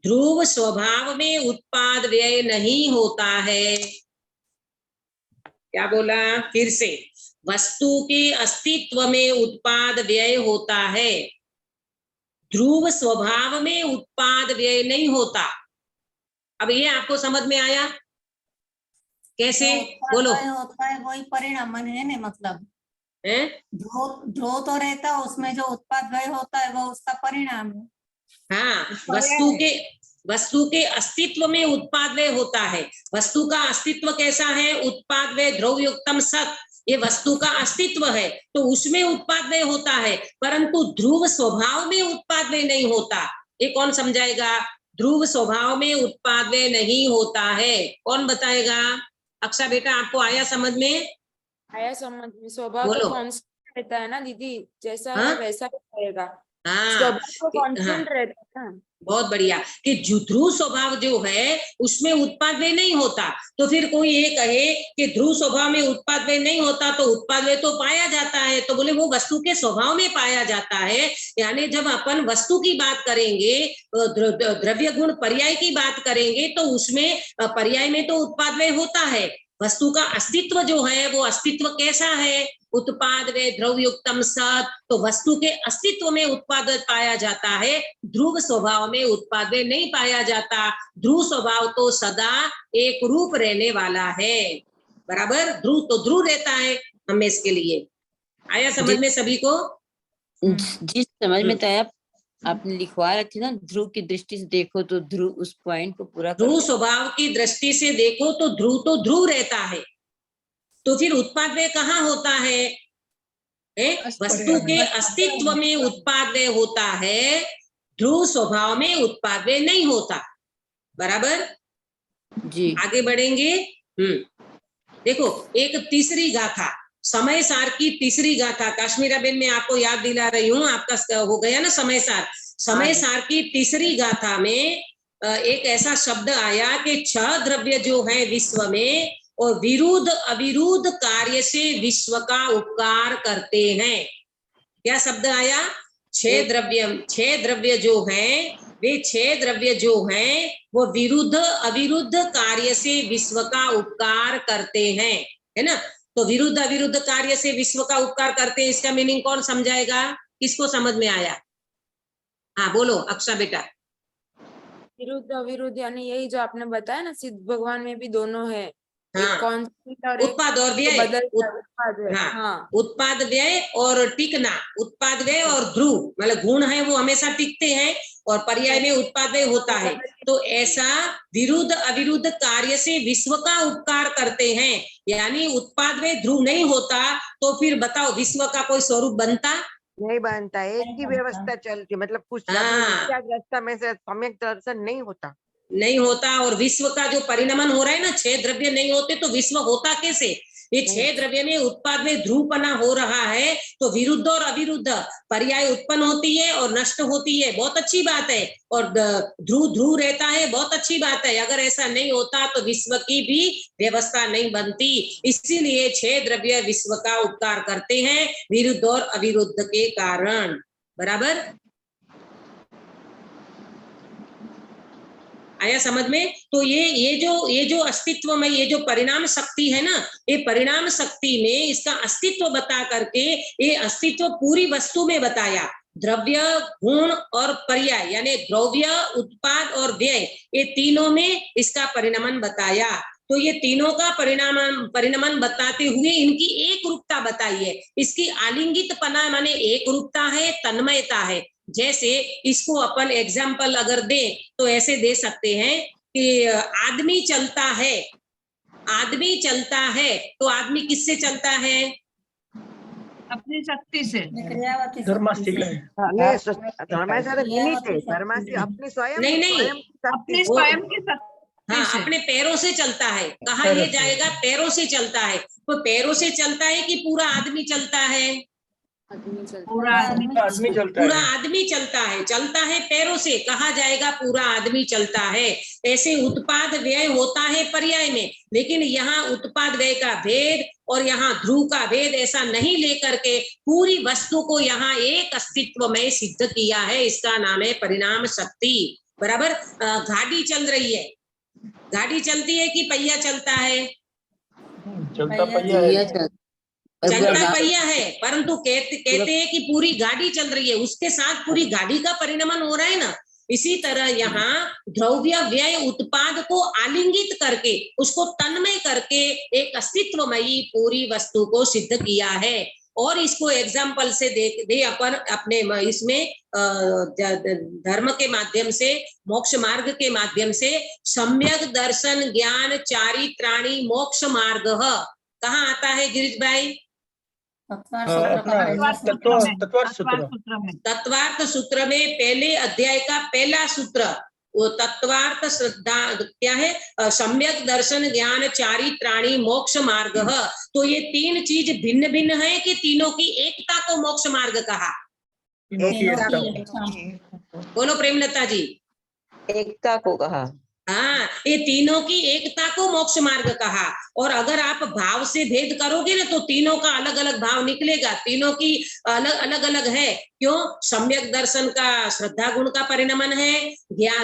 ध्रुव स्वभाव में उत्पाद व्यय नहीं होता है। क्या बोला? फिर से, वस्तु के अस्तित्व में उत्पाद व्यय होता है, ध्रुव स्वभाव में उत्पाद व्यय नहीं होता। अब ये आपको समझ में आया? कैसे? बोलो। होता है वही परिणामन है ना, मतलब है? ध्रुव तो रहता है, उसमें जो उत्पाद व्यय होता है वो उसका परिणाम है। हाँ, वस्तु के अस्तित्व में उत्पाद व्यय होता है। वस्तु का अस्तित्व कैसा है? उत्पाद व्यय द्रव्योक्तम सत, ये वस्तु का अस्तित्व है तो उसमें उत्पाद व्यय होता है, परंतु ध्रुव स्वभाव में उत्पाद व्यय नहीं होता। ये कौन समझाएगा? ध्रुव स्वभाव में उत्पाद व्यय नहीं होता है, कौन बताएगा? अक्षा बेटा, आपको आया समझ में? आया समझ में। स्वभाव बोलो। तो कांस्टेंट रहता है ना दीदी, जैसा हाँ? है वैसा ही रहेगा। हाँ, स्वभाव तो हाँ, कांस्टेंट रहता है ना। बहुत बढ़िया। कि ध्रुव स्वभाव जो है उसमें उत्पाद व्यय नहीं होता, तो फिर कोई ये कहे कि ध्रुव स्वभाव में उत्पाद व्यय नहीं होता तो उत्पाद व्यय तो पाया जाता है, तो बोले वो वस्तु के स्वभाव में पाया जाता है। यानी जब अपन वस्तु की बात करेंगे, द्रव्य गुण पर्याय की बात करेंगे, तो उसमें पर्याय में तो उत्पाद व्यय होता है। वस्तु का अस्तित्व जो है वो अस्तित्व कैसा है? उत्पाद वे द्रव्योक्तम सत, तो वस्तु के अस्तित्व में उत्पाद पाया जाता है, ध्रुव स्वभाव में उत्पाद नहीं पाया जाता। ध्रुव स्वभाव तो सदा एक रूप रहने वाला है। बराबर? ध्रुव तो ध्रुव रहता है हमेशा के लिए। आया समझ में सभी को? जिस समझ में तो आया, आपने लिखवा रखी ना, ध्रुव की दृष्टि से देखो तो ध्रुव, उस पॉइंट को पूरा ध्रुव स्वभाव की दृष्टि से देखो तो ध्रुव रहता है, तो फिर उत्पाद व्यय कहाँ होता है? वस्तु के अस्तित्व में उत्पाद व्यय होता है, ध्रुव स्वभाव में उत्पाद व्यय नहीं होता। बराबर जी? आगे बढ़ेंगे। देखो, एक तीसरी गाथा, समय सार की तीसरी गाथा, काश्मीरा बेन मैं आपको याद दिला रही हूँ, आपका हो गया ना समय सार। समय सार की तीसरी गाथा में एक ऐसा शब्द आया कि 6 द्रव्य जो है विश्व में, और विरुद्ध अविरुद्ध कार्य से विश्व का उपकार करते हैं। क्या शब्द आया? 6 द्रव्य जो हैं, वे 6 द्रव्य जो हैं वो विरुद्ध अविरुद्ध कार्य से विश्व का उपकार करते हैं, है ना? तो विरुद्ध अविरुद्ध कार्य से विश्व का उपकार करते हैं, इसका मीनिंग कौन समझाएगा? किसको समझ में आया? हाँ बोलो अक्षा बेटा। विरुद्ध अविरुद्ध यानी यही जो आपने बताया ना, सिद्ध भगवान में भी दोनों है, हाँ। एक कांस्टेंट और एक उत्पाद और व्यय। बदल उत्पाद है। हाँ। हाँ उत्पाद व्यय और टिकना, उत्पाद व्यय और ध्रुव मतलब गुण है वो हमेशा टिकते हैं और पर्याय में उत्पाद व्यय होता है। तो ऐसा विरुद्ध अविरुद्ध कार्य से विश्व का उपकार करते हैं, यानी उत्पाद व्यय ध्रुव नहीं होता तो फिर बताओ विश्व का कोई स्वरूप बनता? नहीं बनता, एक ही व्यवस्था चलती, मतलब कुछ रास्ता में से सम्यक दर्शन नहीं होता, नहीं होता। और विश्व का जो परिणमन हो रहा है ना, 6 द्रव्य नहीं होते तो विश्व होता कैसे? ये 6 द्रव्य में उत्पाद में ध्रुवपना हो रहा है तो विरुद्ध और अविरुद्ध पर्याय उत्पन्न होती है और नष्ट होती है, बहुत अच्छी बात है। और ध्रुव ध्रुव रहता है, बहुत अच्छी बात है। अगर ऐसा नहीं होता तो विश्व की भी व्यवस्था नहीं बनती। इसीलिए 6 द्रव्य विश्व का उपकार करते हैं विरुद्ध और अविरुद्ध के कारण। बराबर आया समझ में? तो ये जो अस्तित्व में ये जो परिणाम शक्ति है ना, ये परिणाम शक्ति में इसका अस्तित्व बता करके ये अस्तित्व पूरी वस्तु में बताया। द्रव्य, गुण और पर्याय यानी द्रव्य, उत्पाद और व्यय, ये तीनों में इसका परिणमन बताया। तो ये तीनों का परिणमन बताते हुए इनकी एक रूपता बताई है। इसकी आलिंगितपना माने एक रूपता है, तन्मयता है। जैसे इसको अपन एग्जाम्पल अगर दें तो ऐसे दे सकते हैं कि आदमी चलता है, आदमी चलता है तो आदमी किससे चलता है? अपनी शक्ति से। धर्मास्ती का है। ये धर्मास्ती तो निमित्त है, धर्मास्ती अपनी स्वयं नहीं, अपनी स्वयं की शक्ति हाँ से। अपने पैरों से चलता है। कहा ये जाएगा? पैरों से चलता है। तो पैरों से चलता है कि पूरा आदमी चलता है? पूरा आदमी चलता पूरा है। आदमी चलता है पैरों से, कहा जाएगा पूरा आदमी चलता है। ऐसे उत्पाद व्यय होता है पर्याय में, लेकिन यहाँ उत्पाद व्यय का भेद और यहाँ ध्रुव का भेद ऐसा नहीं लेकर के पूरी वस्तु को यहाँ एक अस्तित्व में सिद्ध किया है। इसका नाम है परिणाम शक्ति। बराबर। गाड़ी चल रही है, गाड़ी चलती है कि पहिया चलता है? चलता पहिया है। चलता पहिया है, परंतु कहते हैं कि पूरी गाड़ी चल रही है, उसके साथ पूरी गाड़ी का परिणमन हो रहा है ना। इसी तरह यहाँ द्रव्य, व्यय, उत्पाद को आलिंगित करके उसको तन्मय करके एक अस्तित्वमयी पूरी वस्तु को सिद्ध किया है। और इसको एग्जाम्पल से दे अपन अपने इसमें धर्म के माध्यम से, मोक्ष मार्ग के माध्यम से सम्यक दर्शन ज्ञान चारित्राणी मोक्ष मार्ग कहाँ आता है गिरीश भाई? तत्वार्थ सूत्र में पहले अध्याय का पहला सूत्र, वो तत्वार्थ श्रद्धा क्या है? सम्यक दर्शन ज्ञान चारित्राणी मोक्ष मार्ग। तो ये तीन चीज भिन्न भिन्न है कि तीनों की एकता को मोक्ष मार्ग कहा? बोलो प्रेमलता जी। एकता को कहा। हाँ, ये तीनों की एकता को मोक्ष मार्ग कहा। और अगर आप भाव से भेद करोगे ना तो तीनों का अलग अलग भाव निकलेगा, तीनों की अलग अलग है। क्यों? सम्यक दर्शन का श्रद्धा गुण का परिणमन है,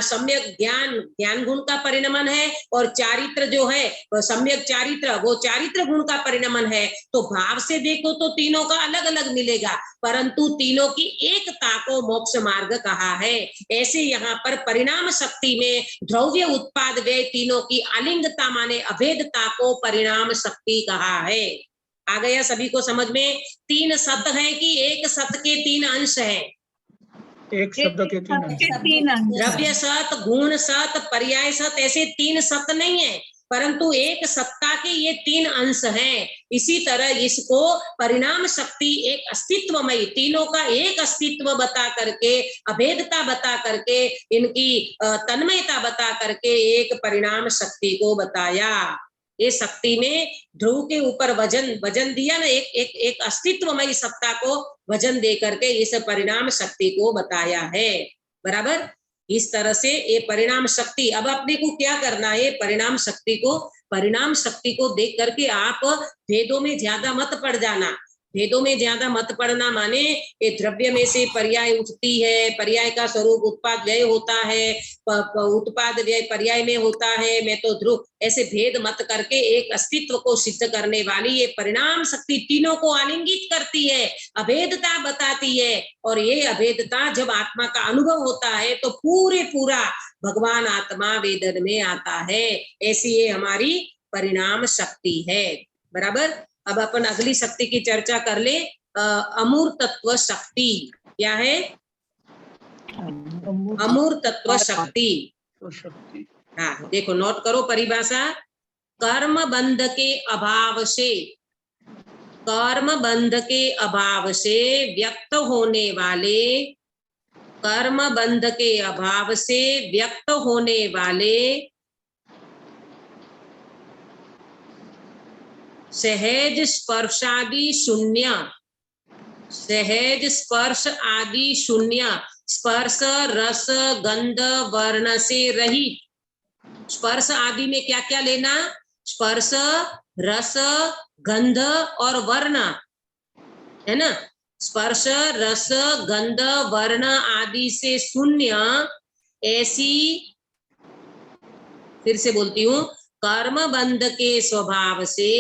सम्यक ज्ञान गुण का परिणमन है, और चारित्र जो है सम्यक चारित्र वो चारित्र गुण का परिणमन है। तो भाव से देखो तो तीनों का अलग अलग मिलेगा, परंतु तीनों की एकता को मोक्ष मार्ग कहा है। ऐसे यहाँ पर परिणाम शक्ति में द्रव्य, उत्पाद, व्यय तीनों की अलिंगता माने अभेदता को परिणाम शक्ति कहा है। आ गया सभी को समझ में? 3 सत है कि एक सत के 3 अंश है? एक शब्द के 3 अंश। द्रव्य सत, गुण सत, पर्याय सत, ऐसे 3 सत नहीं है, परंतु एक सत्ता के ये 3 अंश हैं। इसी तरह इसको परिणाम शक्ति एक अस्तित्वमयी, तीनों का एक अस्तित्व बता करके, अभेदता बता करके, इनकी तन्मयता बता करके एक परिणाम शक्ति को बताया। ये शक्ति में ध्रुव के ऊपर वजन दिया ना, एक अस्तित्वमयी सत्ता को वजन दे करके इस परिणाम शक्ति को बताया है। बराबर। इस तरह से ये परिणाम शक्ति, अब अपने को क्या करना है? परिणाम शक्ति को देख करके आप भेदों में ज्यादा मत पड़ जाना। भेदों में ज्यादा मत पड़ना माने ये द्रव्य में से पर्याय उठती है, पर्याय का स्वरूप उत्पाद व्यय होता है, उत्पाद व्यय पर्याय में होता है, मैं तो ध्रुव, ऐसे भेद मत करके एक अस्तित्व को सिद्ध करने वाली ये परिणाम शक्ति तीनों को आलिंगित करती है, अभेदता बताती है। और ये अभेदता जब आत्मा का अनुभव होता है तो पूरा भगवान आत्मा वेदन में आता है। ऐसी ये हमारी परिणाम शक्ति है। बराबर। अब अपन अगली शक्ति की चर्चा कर ले। अमूर्तत्व शक्ति क्या है? अमूर्तत्व शक्ति। हाँ देखो, नोट करो परिभाषा। कर्म बंध के अभाव से, कर्म बंध के अभाव से व्यक्त होने वाले, कर्म बंध के अभाव से व्यक्त होने वाले सहज स्पर्शादि शून्य, सहज स्पर्श आदि शून्य, स्पर्श रस गंध वर्ण से रहित। स्पर्श आदि में क्या क्या लेना? स्पर्श, रस, गंध और वर्ण, है ना। स्पर्श रस गंध वर्ण आदि से शून्य ऐसी, फिर से बोलती हूँ, कर्म बंध के स्वभाव से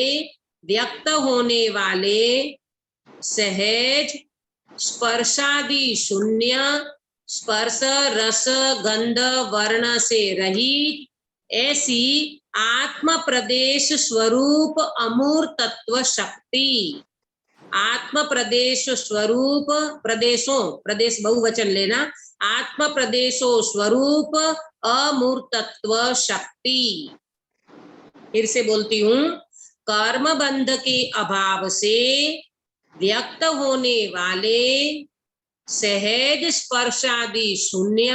व्यक्त होने वाले सहज स्पर्शादि शून्य, स्पर्श रस गंध वर्ण से रहित ऐसी आत्म प्रदेश स्वरूप अमूर्तत्व शक्ति। आत्म प्रदेश स्वरूप, प्रदेशों, प्रदेश बहुवचन लेना, आत्म प्रदेशों स्वरूप अमूर्तत्व शक्ति। फिर से बोलती हूँ, कर्म बंध के अभाव से व्यक्त होने वाले सहज स्पर्शादि शून्य,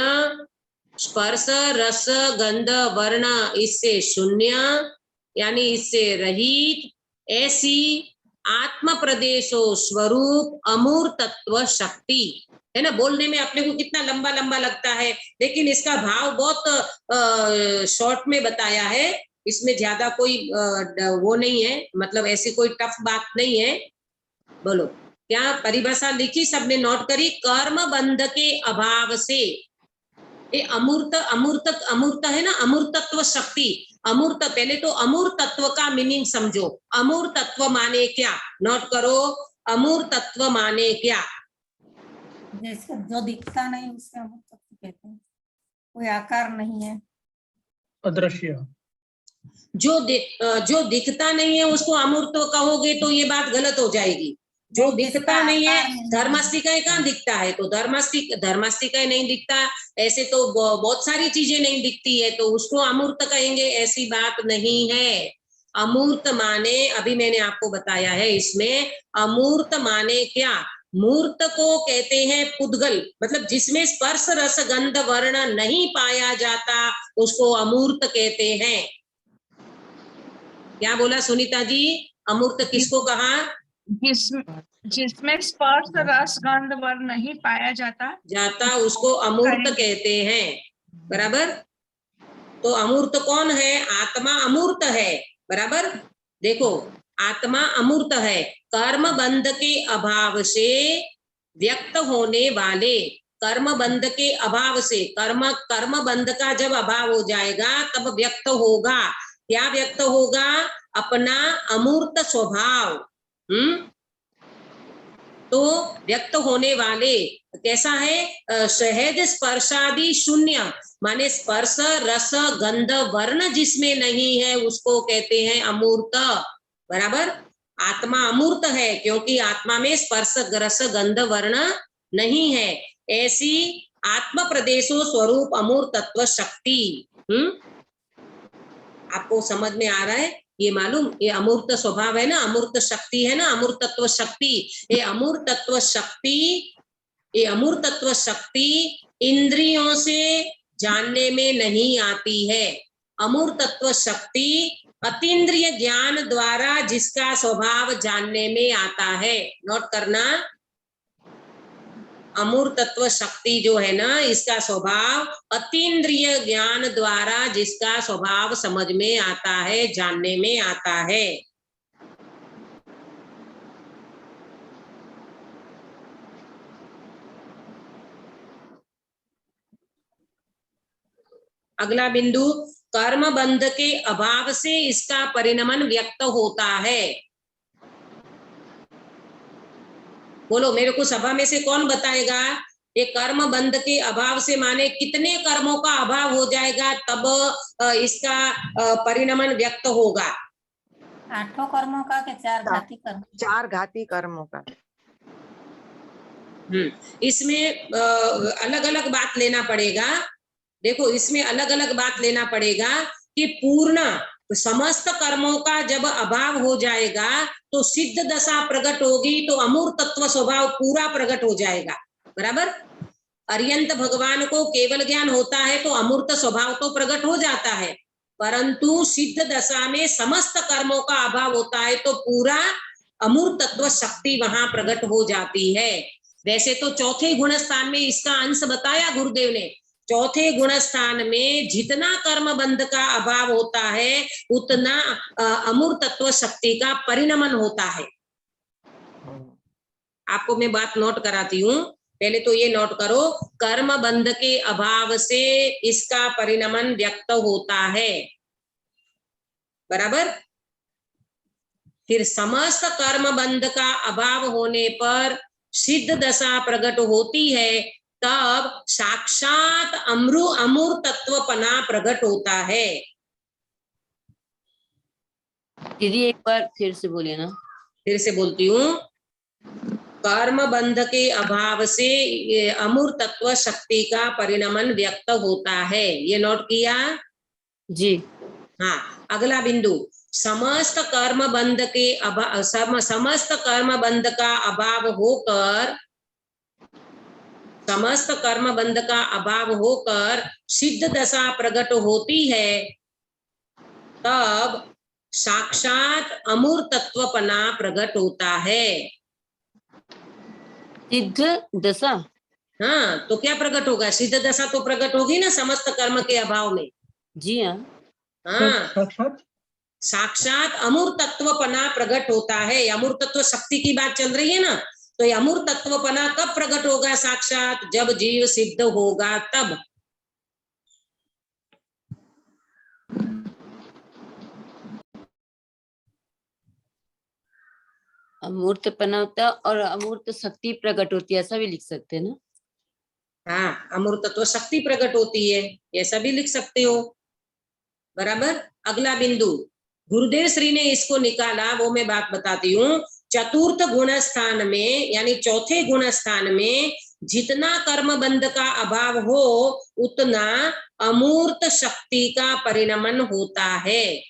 स्पर्श रस गंध वर्ण इससे शून्य यानी इससे रहित ऐसी आत्म प्रदेशो स्वरूप अमूर्तत्व शक्ति, है ना। बोलने में अपने को कितना लंबा लंबा लगता है, लेकिन इसका भाव बहुत शॉर्ट में बताया है। इसमें ज्यादा कोई वो नहीं है, मतलब ऐसी कोई टफ बात नहीं है। बोलो क्या परिभाषा लिखी, सबने नोट करी? कर्म बंध के अभाव से, ये अमूर्त, अमूर्त, अमूर्त है ना, अमूर्तत्व शक्ति। अमूर्त, पहले तो अमूर्तत्व का मीनिंग समझो। अमूर्तत्व माने क्या? नोट करो, अमूर्तत्व माने क्या? जैसे जो दिखता नहीं उसे अमूर्तत्व कहते हैं, कोई आकार नहीं है, अदृश्य। जो दिखता नहीं है उसको अमूर्त कहोगे तो ये बात गलत हो जाएगी। जो दिखता नहीं है, धर्मास्तिकाय कहाँ दिखता है? तो धर्मास्तिकाय नहीं दिखता, ऐसे तो बहुत सारी चीजें नहीं दिखती है, तो उसको अमूर्त कहेंगे, ऐसी बात नहीं है। अमूर्त माने, अभी मैंने आपको बताया है इसमें, अमूर्त माने क्या? मूर्त को कहते हैं पुद्गल, मतलब जिसमें स्पर्श रस गंध वर्ण नहीं पाया जाता उसको अमूर्त कहते हैं। क्या बोला सुनीता जी? अमूर्त किसको कहा? जिसमें स्पर्श रस गंध वर्ण नहीं पाया जाता उसको अमूर्त कहते हैं। बराबर। तो अमूर्त कौन है? आत्मा अमूर्त है। बराबर। देखो, आत्मा अमूर्त है। कर्म बंध के अभाव से व्यक्त होने वाले, कर्म बंध के अभाव से, कर्म बंध का जब अभाव हो जाएगा तब व्यक्त होगा। क्या व्यक्त होगा? अपना अमूर्त स्वभाव। तो व्यक्त होने वाले कैसा है? सहज स्पर्शादि शून्य, माने स्पर्श रस गंध वर्ण जिसमें नहीं है उसको कहते हैं अमूर्त। बराबर। आत्मा अमूर्त है क्योंकि आत्मा में स्पर्श रस गंध वर्ण नहीं है। ऐसी आत्म प्रदेशो स्वरूप अमूर्तत्व शक्ति। आपको समझ में आ रहा है? ये मालूम, ये अमूर्त स्वभाव है ना, अमूर्त शक्ति है ना, अमूर्तत्व शक्ति। ये अमूर्तत्व शक्ति, ये अमूर्तत्व शक्ति इंद्रियों से जानने में नहीं आती है। अमूर्तत्व शक्ति अतीन्द्रिय ज्ञान द्वारा जिसका स्वभाव जानने में आता है। नोट करना, अमूर्तत्व शक्ति जो है ना, इसका स्वभाव अतीन्द्रिय ज्ञान द्वारा जिसका स्वभाव समझ में आता है, जानने में आता है। अगला बिंदु, कर्म बंध के अभाव से इसका परिणमन व्यक्त होता है। बोलो मेरे को सभा में से कौन बताएगा, ये कर्म बंध के अभाव से माने कितने कर्मों का अभाव हो जाएगा तब इसका परिणमन व्यक्त होगा। 8 कर्मों का के 4 घाती कर्म? 4 घाती कर्मों का। इसमें अलग अलग बात लेना पड़ेगा। देखो इसमें अलग अलग बात लेना पड़ेगा कि पूर्ण समस्त कर्मों का जब अभाव हो जाएगा तो सिद्ध दशा प्रकट होगी, तो अमूर्त तत्व स्वभाव पूरा प्रकट हो जाएगा। बराबर। अर्यंत भगवान को केवल ज्ञान होता है तो अमूर्त स्वभाव तो प्रकट हो जाता है, परंतु सिद्ध दशा में समस्त कर्मों का अभाव होता है तो पूरा अमूर्त तत्व शक्ति वहां प्रकट हो जाती है। वैसे तो चौथे गुण स्थान में इसका अंश बताया गुरुदेव ने। चौथे गुण स्थान में जितना कर्म बंध का अभाव होता है उतना अमूर्त तत्व शक्ति का परिणमन होता है। आपको मैं बात नोट कराती हूँ, पहले तो ये नोट करो, कर्म बंध के अभाव से इसका परिणमन व्यक्त होता है। बराबर। फिर समस्त कर्म बंध का अभाव होने पर सिद्ध दशा प्रकट होती है, तब साक्षात अमूर्त तत्वपना प्रकट होता है। दीदी एक बार फिर से बोलिए ना। फिर से बोलती हूँ, कर्म बंध के अभाव से अमूर्त तत्व शक्ति का परिणमन व्यक्त होता है। ये नोट किया जी। हाँ। अगला बिंदु, समस्त कर्म बंध के अभाव, समस्त कर्म बंध का अभाव होकर, समस्त कर्म बंध का अभाव होकर सिद्ध दशा प्रकट होती है, तब साक्षात अमूर्त तत्वपना प्रकट होता है। सिद्ध दशा? हाँ, तो क्या प्रकट होगा, सिद्ध दशा तो प्रकट होगी ना समस्त कर्म के अभाव में। जी हाँ। हाँ, साक्षात अमूर्त तत्वपना प्रकट होता है। अमूर्त तत्व शक्ति की बात चल रही है ना, तो अमूर्त तत्वपना कब प्रकट होगा साक्षात, जब जीव सिद्ध होगा तब। अमूर्तपना होता है और अमूर्त शक्ति प्रकट होती है, ऐसा भी लिख सकते हैं ना। हाँ, अमूर्त तत्व शक्ति प्रकट होती है, ऐसा भी लिख सकते हो। बराबर। अगला बिंदु, गुरुदेव श्री ने इसको निकाला, वो मैं बात बताती हूँ। चतुर्थ गुण स्थान में यानी चौथे गुण स्थान में जितना कर्म बंध का अभाव हो उतना अमूर्त शक्ति का परिणमन होता है।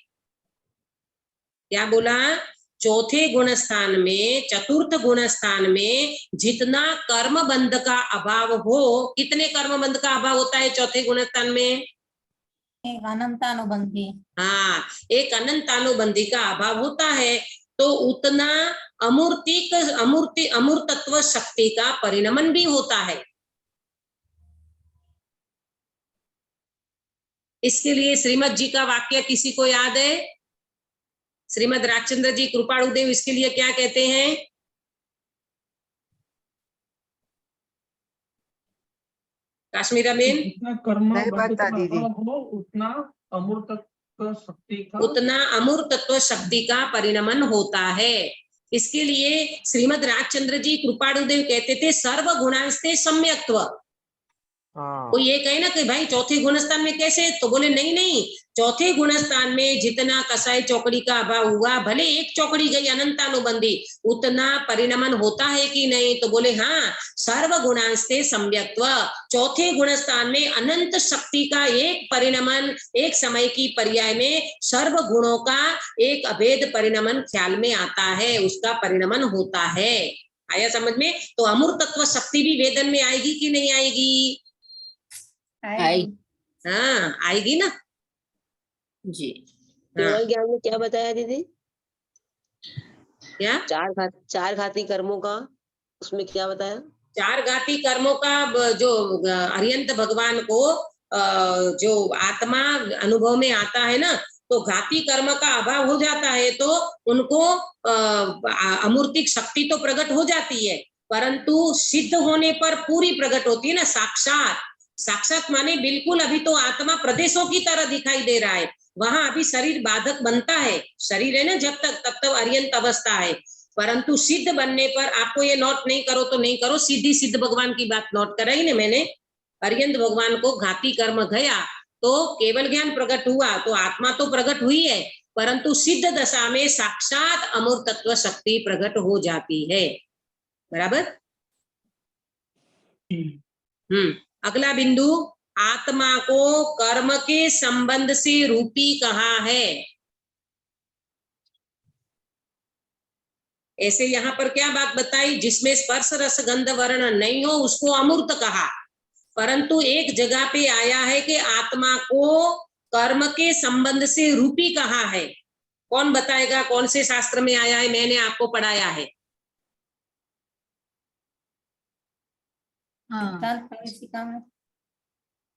क्या बोला, चौथे गुण स्थान में, चतुर्थ गुण स्थान में जितना कर्म बंध का अभाव हो, कितने कर्म बंध का अभाव होता है चौथे गुण स्थान में? एक अनंतानुबंधी। हाँ, एक अनंतानुबंधी का अभाव होता है, तो उतना अमूर्तत्व शक्ति का परिणमन भी होता है। इसके लिए श्रीमद जी का वाक्य किसी को याद है? श्रीमद राजचंद्र जी कृपाणुदेव इसके लिए क्या कहते हैं? काश्मीरा बेन, जितना कर्म नहीं बंध पता का दीदी। अभाव हो उतना अमूर्तत्व शक्ति का, उतना अमूर्तत्व शक्ति का परिणमन होता है। इसके लिए श्रीमद राजचंद्र जी कृपाणुदेव कहते थे सर्वगुणांस्ते सम्यक्त्व। वो ये कहे ना कि भाई चौथे गुणस्थान में कैसे, तो बोले नहीं नहीं, चौथे गुणस्थान में जितना कसाई चौकड़ी का अभाव हुआ, भले एक चौकड़ी गई अनंतानुबंधी, उतना परिणमन होता है कि नहीं, तो बोले हाँ, सर्व गुणांस्ते सम्यक्त्व। चौथे गुणस्थान में अनंत शक्ति का एक परिणमन एक समय की पर्याय में सर्व गुणों का एक अभेद परिणमन ख्याल में आता है, उसका परिणमन होता है। आया समझ में? तो अमूर्तत्व शक्ति भी वेदन में आएगी कि नहीं आएगी? हाँ, आएगी ना जी। केवल ज्ञान में क्या बताया दीदी? क्या? चार घाती कर्मों का, उसमें क्या बताया? चार घाती कर्मों का जो अर्यंत भगवान को जो आत्मा अनुभव में आता है ना, तो घाती कर्म का अभाव हो जाता है तो उनको अमूर्तिक शक्ति तो प्रकट हो जाती है, परंतु सिद्ध होने पर पूरी प्रकट होती है ना साक्षात। साक्षात माने बिल्कुल अभी तो आत्मा प्रदेशों की तरह दिखाई दे रहा है, वहां अभी शरीर बाधक बनता है, शरीर है ना जब तक, तब तक अर्यंत अवस्था है। परंतु सिद्ध बनने पर आपको ये नोट नहीं करो तो नहीं करो, सीधी सिद्ध भगवान की बात नोट कराई ना मैंने। अर्यंत भगवान को घाती कर्म गया तो केवल ज्ञान प्रकट हुआ, तो आत्मा तो प्रकट हुई है, परंतु सिद्ध दशा में साक्षात अमूर्त तत्व शक्ति प्रकट हो जाती है। बराबर। अगला बिंदु, आत्मा को कर्म के संबंध से रूपी कहा है। ऐसे यहाँ पर क्या बात बताई, जिसमें स्पर्श रस गंध वर्ण नहीं हो उसको अमूर्त कहा, परंतु एक जगह पे आया है कि आत्मा को कर्म के संबंध से रूपी कहा है। कौन बताएगा कौन से शास्त्र में आया है? मैंने आपको पढ़ाया है।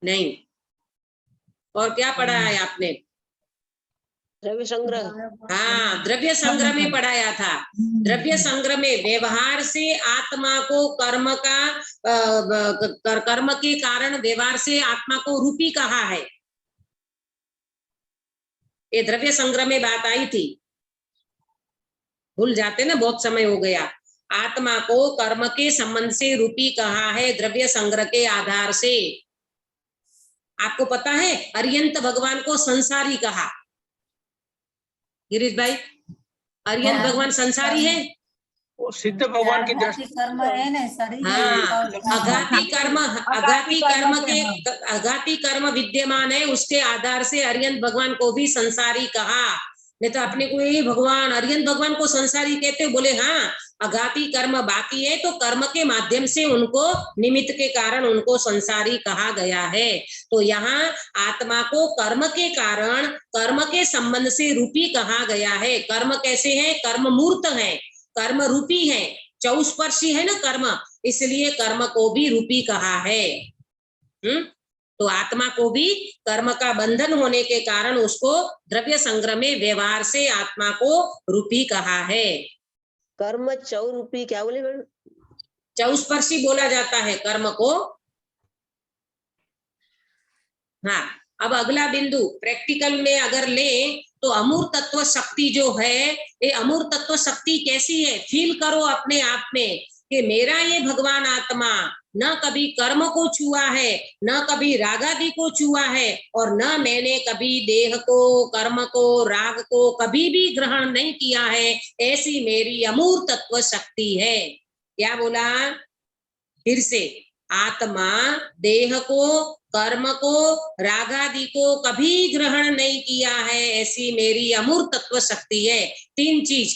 नहीं, और क्या पढ़ा है आपने? द्रव्य संग्रह। हाँ, द्रव्य संग्रह में पढ़ाया था। द्रव्य संग्रह में व्यवहार से आत्मा को कर्म के कारण व्यवहार से आत्मा को रूपी कहा है। ये द्रव्य संग्रह में बात आई थी, भूल जाते ना, बहुत समय हो गया। आत्मा को कर्म के संबंध से रूपी कहा है द्रव्य संग्रह के आधार से। आपको पता है अर्यंत भगवान को संसारी कहा। गिरीश भाई, अर्यंत भगवान संसारी है? वो सिद्ध भगवान की दृष्टि कर्म है ना शरीर। हाँ, अघाती कर्म विद्यमान है, उसके आधार से अर्यंत भगवान को भी संसारी कहा। नहीं तो अपने को यही भगवान अर्यंत भगवान को संसारी कहते, बोले हाँ अघाती कर्म बाकी है तो कर्म के माध्यम से उनको निमित्त के कारण उनको संसारी कहा गया है। तो यहाँ आत्मा को कर्म के कारण कर्म के संबंध से रूपी कहा गया है। कर्म कैसे है? कर्म मूर्त है, कर्म रूपी है, चौस्पर्शी है ना कर्म, इसलिए कर्म को भी रूपी कहा है। तो आत्मा को भी कर्म का बंधन होने के कारण उसको द्रव्य संग्रह में व्यवहार से आत्मा को रूपी कहा है। कर्म चौरूपी क्या बोले मैडम? चौस्पर्शी बोला जाता है कर्म को। हाँ, अब अगला बिंदु प्रैक्टिकल में अगर ले तो अमूर्त तत्व शक्ति जो है, ये अमूर्त तत्व शक्ति कैसी है? फील करो अपने आप में कि मेरा ये भगवान आत्मा न कभी कर्म को छुआ है, न कभी राग आदि को छुआ है, और न मैंने कभी देह को, कर्म को, राग को कभी भी ग्रहण नहीं किया है। ऐसी मेरी अमूर्त तत्व शक्ति है। क्या बोला? फिर से, आत्मा देह को, कर्म को, राग आदि को कभी ग्रहण नहीं किया है, ऐसी मेरी अमूर्त तत्व शक्ति है। तीन चीज,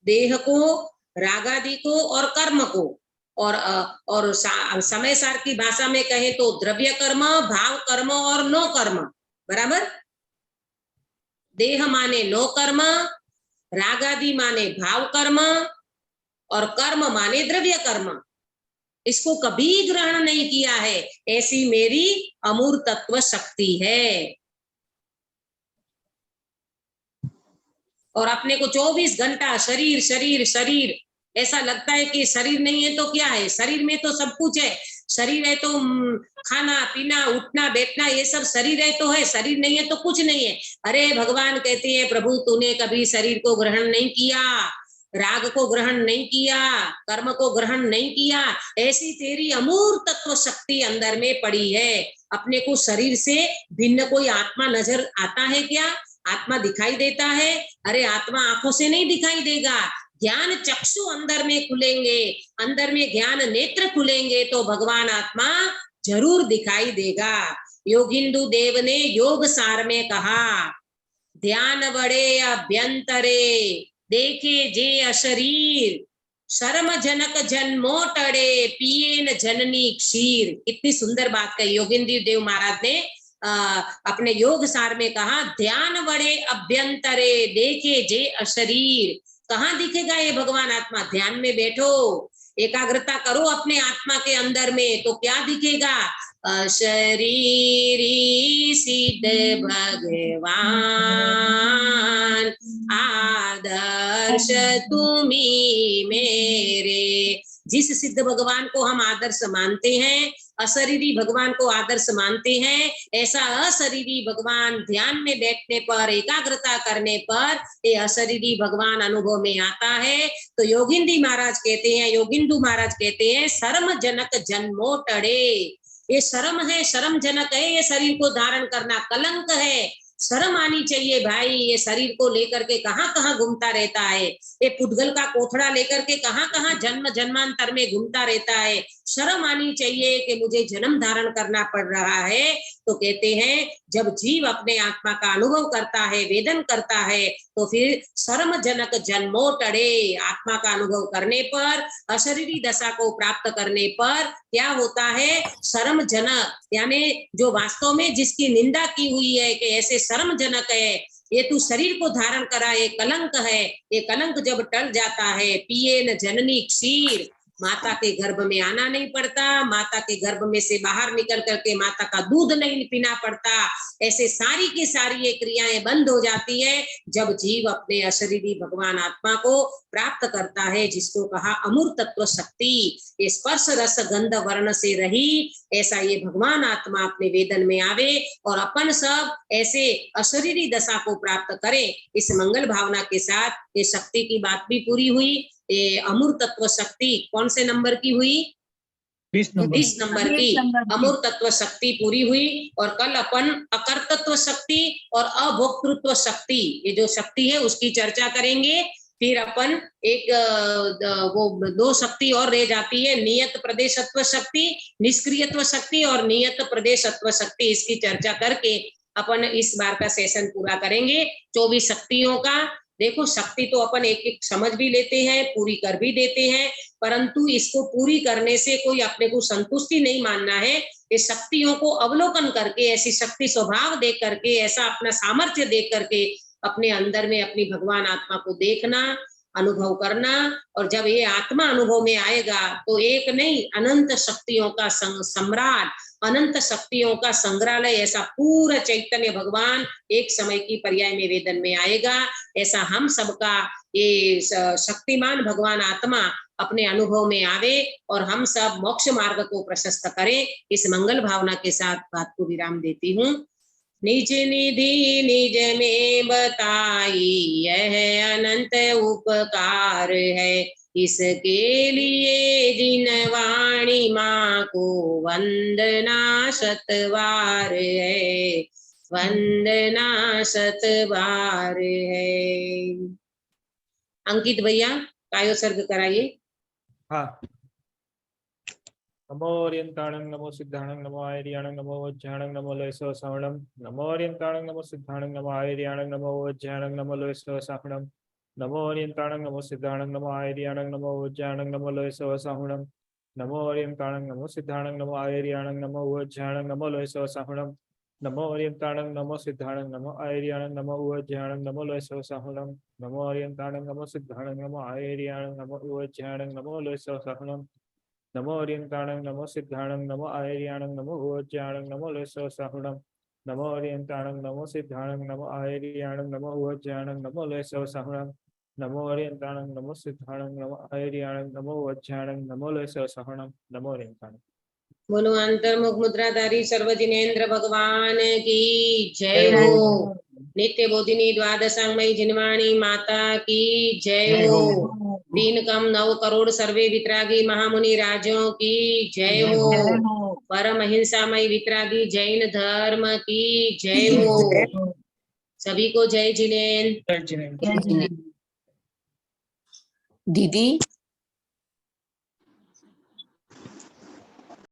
देह को, राग आदि को और कर्म को, और समय सार की भाषा में कहें तो द्रव्य कर्म, भाव कर्म और नो कर्म। बराबर। देह माने नो कर्म, राग आदि माने भाव कर्म और कर्म माने द्रव्य कर्म। इसको कभी ग्रहण नहीं किया है, ऐसी मेरी अमूर्त तत्व शक्ति है। और अपने को 24 घंटा शरीर शरीर शरीर ऐसा लगता है कि शरीर नहीं है तो क्या है? शरीर में तो सब कुछ है। शरीर है तो खाना पीना उठना बैठना ये सब शरीर है तो है, शरीर नहीं है तो कुछ नहीं है। अरे भगवान कहते हैं प्रभु तूने कभी शरीर को ग्रहण नहीं किया, राग को ग्रहण नहीं किया, कर्म को ग्रहण नहीं किया, ऐसी तेरी अमूर्त तत्व शक्ति अंदर में पड़ी है। अपने को शरीर से भिन्न कोई आत्मा नजर आता है क्या? आत्मा दिखाई देता है? अरे आत्मा आंखों से नहीं दिखाई देगा, ज्ञान चक्षु अंदर में खुलेंगे, अंदर में ज्ञान नेत्र खुलेंगे तो भगवान आत्मा जरूर दिखाई देगा। योगिंदु देव ने योग सार में कहा, ध्यान बड़े अभ्यंतरे देखे जे अशरीर, शर्म जनक जन्मो टड़े पिए न जननी क्षीर। कितनी सुंदर बात कही योगिंदु देव महाराज ने अपने योग सार में कहा, ध्यान बड़े अभ्यंतरे देखे जे अशरीर। कहाँ दिखेगा ये भगवान आत्मा? ध्यान में बैठो, एकाग्रता करो अपने आत्मा के अंदर में, तो क्या दिखेगा? अशरीरी सिद्ध भगवान आदर्श तुम्ही मेरे, जिस सिद्ध भगवान को हम आदर्श मानते हैं, अशरीरी भगवान को आदर्श मानते हैं, ऐसा अशरीरी भगवान ध्यान में बैठने पर, एकाग्रता करने पर ये अशरीरी भगवान अनुभव में आता है। तो योगिंदु महाराज कहते हैं शर्म जनक जन्मो टड़े। ये शर्म है, शर्म जनक है, ये शरीर को धारण करना कलंक है। शर्म आनी चाहिए भाई, ये शरीर को लेकर के कहाँ कहाँ घूमता रहता है, ये पुद्गल का कोथड़ा लेकर के कहाँ कहाँ जन्म जन्मांतर में घूमता रहता है। शर्म आनी चाहिए कि मुझे जन्म धारण करना पड़ रहा है। तो कहते हैं जब जीव अपने आत्मा का अनुभव करता है, वेदन करता है, तो फिर शर्म जनक जन्मो टड़े। आत्मा का अनुभव करने पर, अशरीरी दशा को प्राप्त करने पर क्या होता है, शर्म जनक, यानी जो वास्तव में जिसकी निंदा की हुई है कि ऐसे शर्म जनक है, ये तू शरीर को धारण करा, ये कलंक है, ये कलंक जब टल जाता है, पिए न जननी क्षीर, माता के गर्भ में आना नहीं पड़ता, माता के गर्भ में से बाहर निकल करके माता का दूध नहीं पीना पड़ता, ऐसे सारी की सारी ये क्रियाएं बंद हो जाती है जब जीव अपने अशरीरी भगवान आत्मा को प्राप्त करता है, जिसको कहा अमूर्त तत्व शक्ति। ये स्पर्श रस गंध वर्ण से रही ऐसा ये भगवान आत्मा अपने वेदन में आवे और अपन सब ऐसे अशरीरी दशा को प्राप्त करें। इस मंगल भावना के साथ ये शक्ति की बात भी पूरी हुई। ये अमूर्त तत्व शक्ति कौन से नंबर की हुई? 20 नंबर की अमूर्त तत्व शक्ति पूरी हुई। और कल अपन अकर्तृत्व शक्ति और अभोक्तृत्व शक्ति, ये जो शक्ति है उसकी चर्चा करेंगे। फिर अपन एक वो दो शक्ति और रह जाती है, नियत प्रदेशत्व शक्ति, निष्क्रियत्व शक्ति और नियत प्रदेशत्व शक्ति। इसकी चर्चा करके अपन इस बार का सेशन पूरा करेंगे 24 शक्तियों का। देखो शक्ति तो अपन एक एक समझ भी लेते हैं, पूरी कर भी देते हैं, परंतु इसको पूरी करने से कोई अपने को संतुष्टि नहीं मानना है। इस शक्तियों को अवलोकन करके, ऐसी शक्ति स्वभाव देख करके, ऐसा अपना सामर्थ्य देख करके अपने अंदर में अपनी भगवान आत्मा को देखना, अनुभव करना। और जब ये आत्मा अनुभव में आएगा तो एक नहीं, अनंत शक्तियों का सम्राट, अनंत शक्तियों का संग्रहालय, ऐसा पूरा चैतन्य भगवान एक समय की पर्याय में वेदन में आएगा। ऐसा हम सबका ये शक्तिमान भगवान आत्मा अपने अनुभव में आवे और हम सब मोक्ष मार्ग को प्रशस्त करें। इस मंगल भावना के साथ बात को विराम देती हूँ। निज निधि निज में बताई यह अनंत उपकार है, इसके लिए जिन वाणी माँ को वंदना शतबार है, वंदना शतबार है। अंकित भैया कायोसर्ग कराइए। हाँ। नमो ओरियंताणं नमो सिद्धाणं नमो आयर्याणं नमो वज्राणं नमो लयसो सावणं, नमो ओरियंताणं नमो सिद्धाणं नमो आयर्याणं नमो वज्राणं नमो लयसो सावणं, नमो ओरियंताणं नमो सिद्धाणं नमो आयर्याणं नमो वज्राणं नमो लयसो सावणं, नमो ओरियंताणं नमो सिद्धाणं नमो आयर्याणं नमो वज्राणं नमो लयसो सावणं, नमो ओरियंताणं नमो सिद्धाणं नमो आयर्याणं नमो वज्राणं नमो लयसो सावणं, नमो ओरियंताणं नमो सिद्धाणं नमो आयर्याणं नमो वज्राणं नमो लयसो सावणं, नमो ओरियंताणं नमो सिद्धाणं नमो आयर्याणं नमो वज्राणं नमो लयसो सावणं, नमो ओरियंताणं नमो सिद्धाणं नमो आयर्याणं नमो वज्राणं नमो लयसो सावणं, नमो ओरियंताणं नमो सिद्धाणं नमो आयर्याणं नमो वज्राणं नमो लयसो सावणं, नमो ओरियंताणं। बोलो अंतर्मुख मुद्राधारी सर्व जिनेन्द्र भगवान की जय हो। नित्य बोधिनी द्वादशांगमयी जिनवाणी माता की जय हो। तीन कम 9 करोड़ सर्वे वितरागी महामुनि राजों की जय हो। परम हिंसामयी वितरागी जैन धर्म की जय हो। सभी को जय जिनेन्द्र। दीदी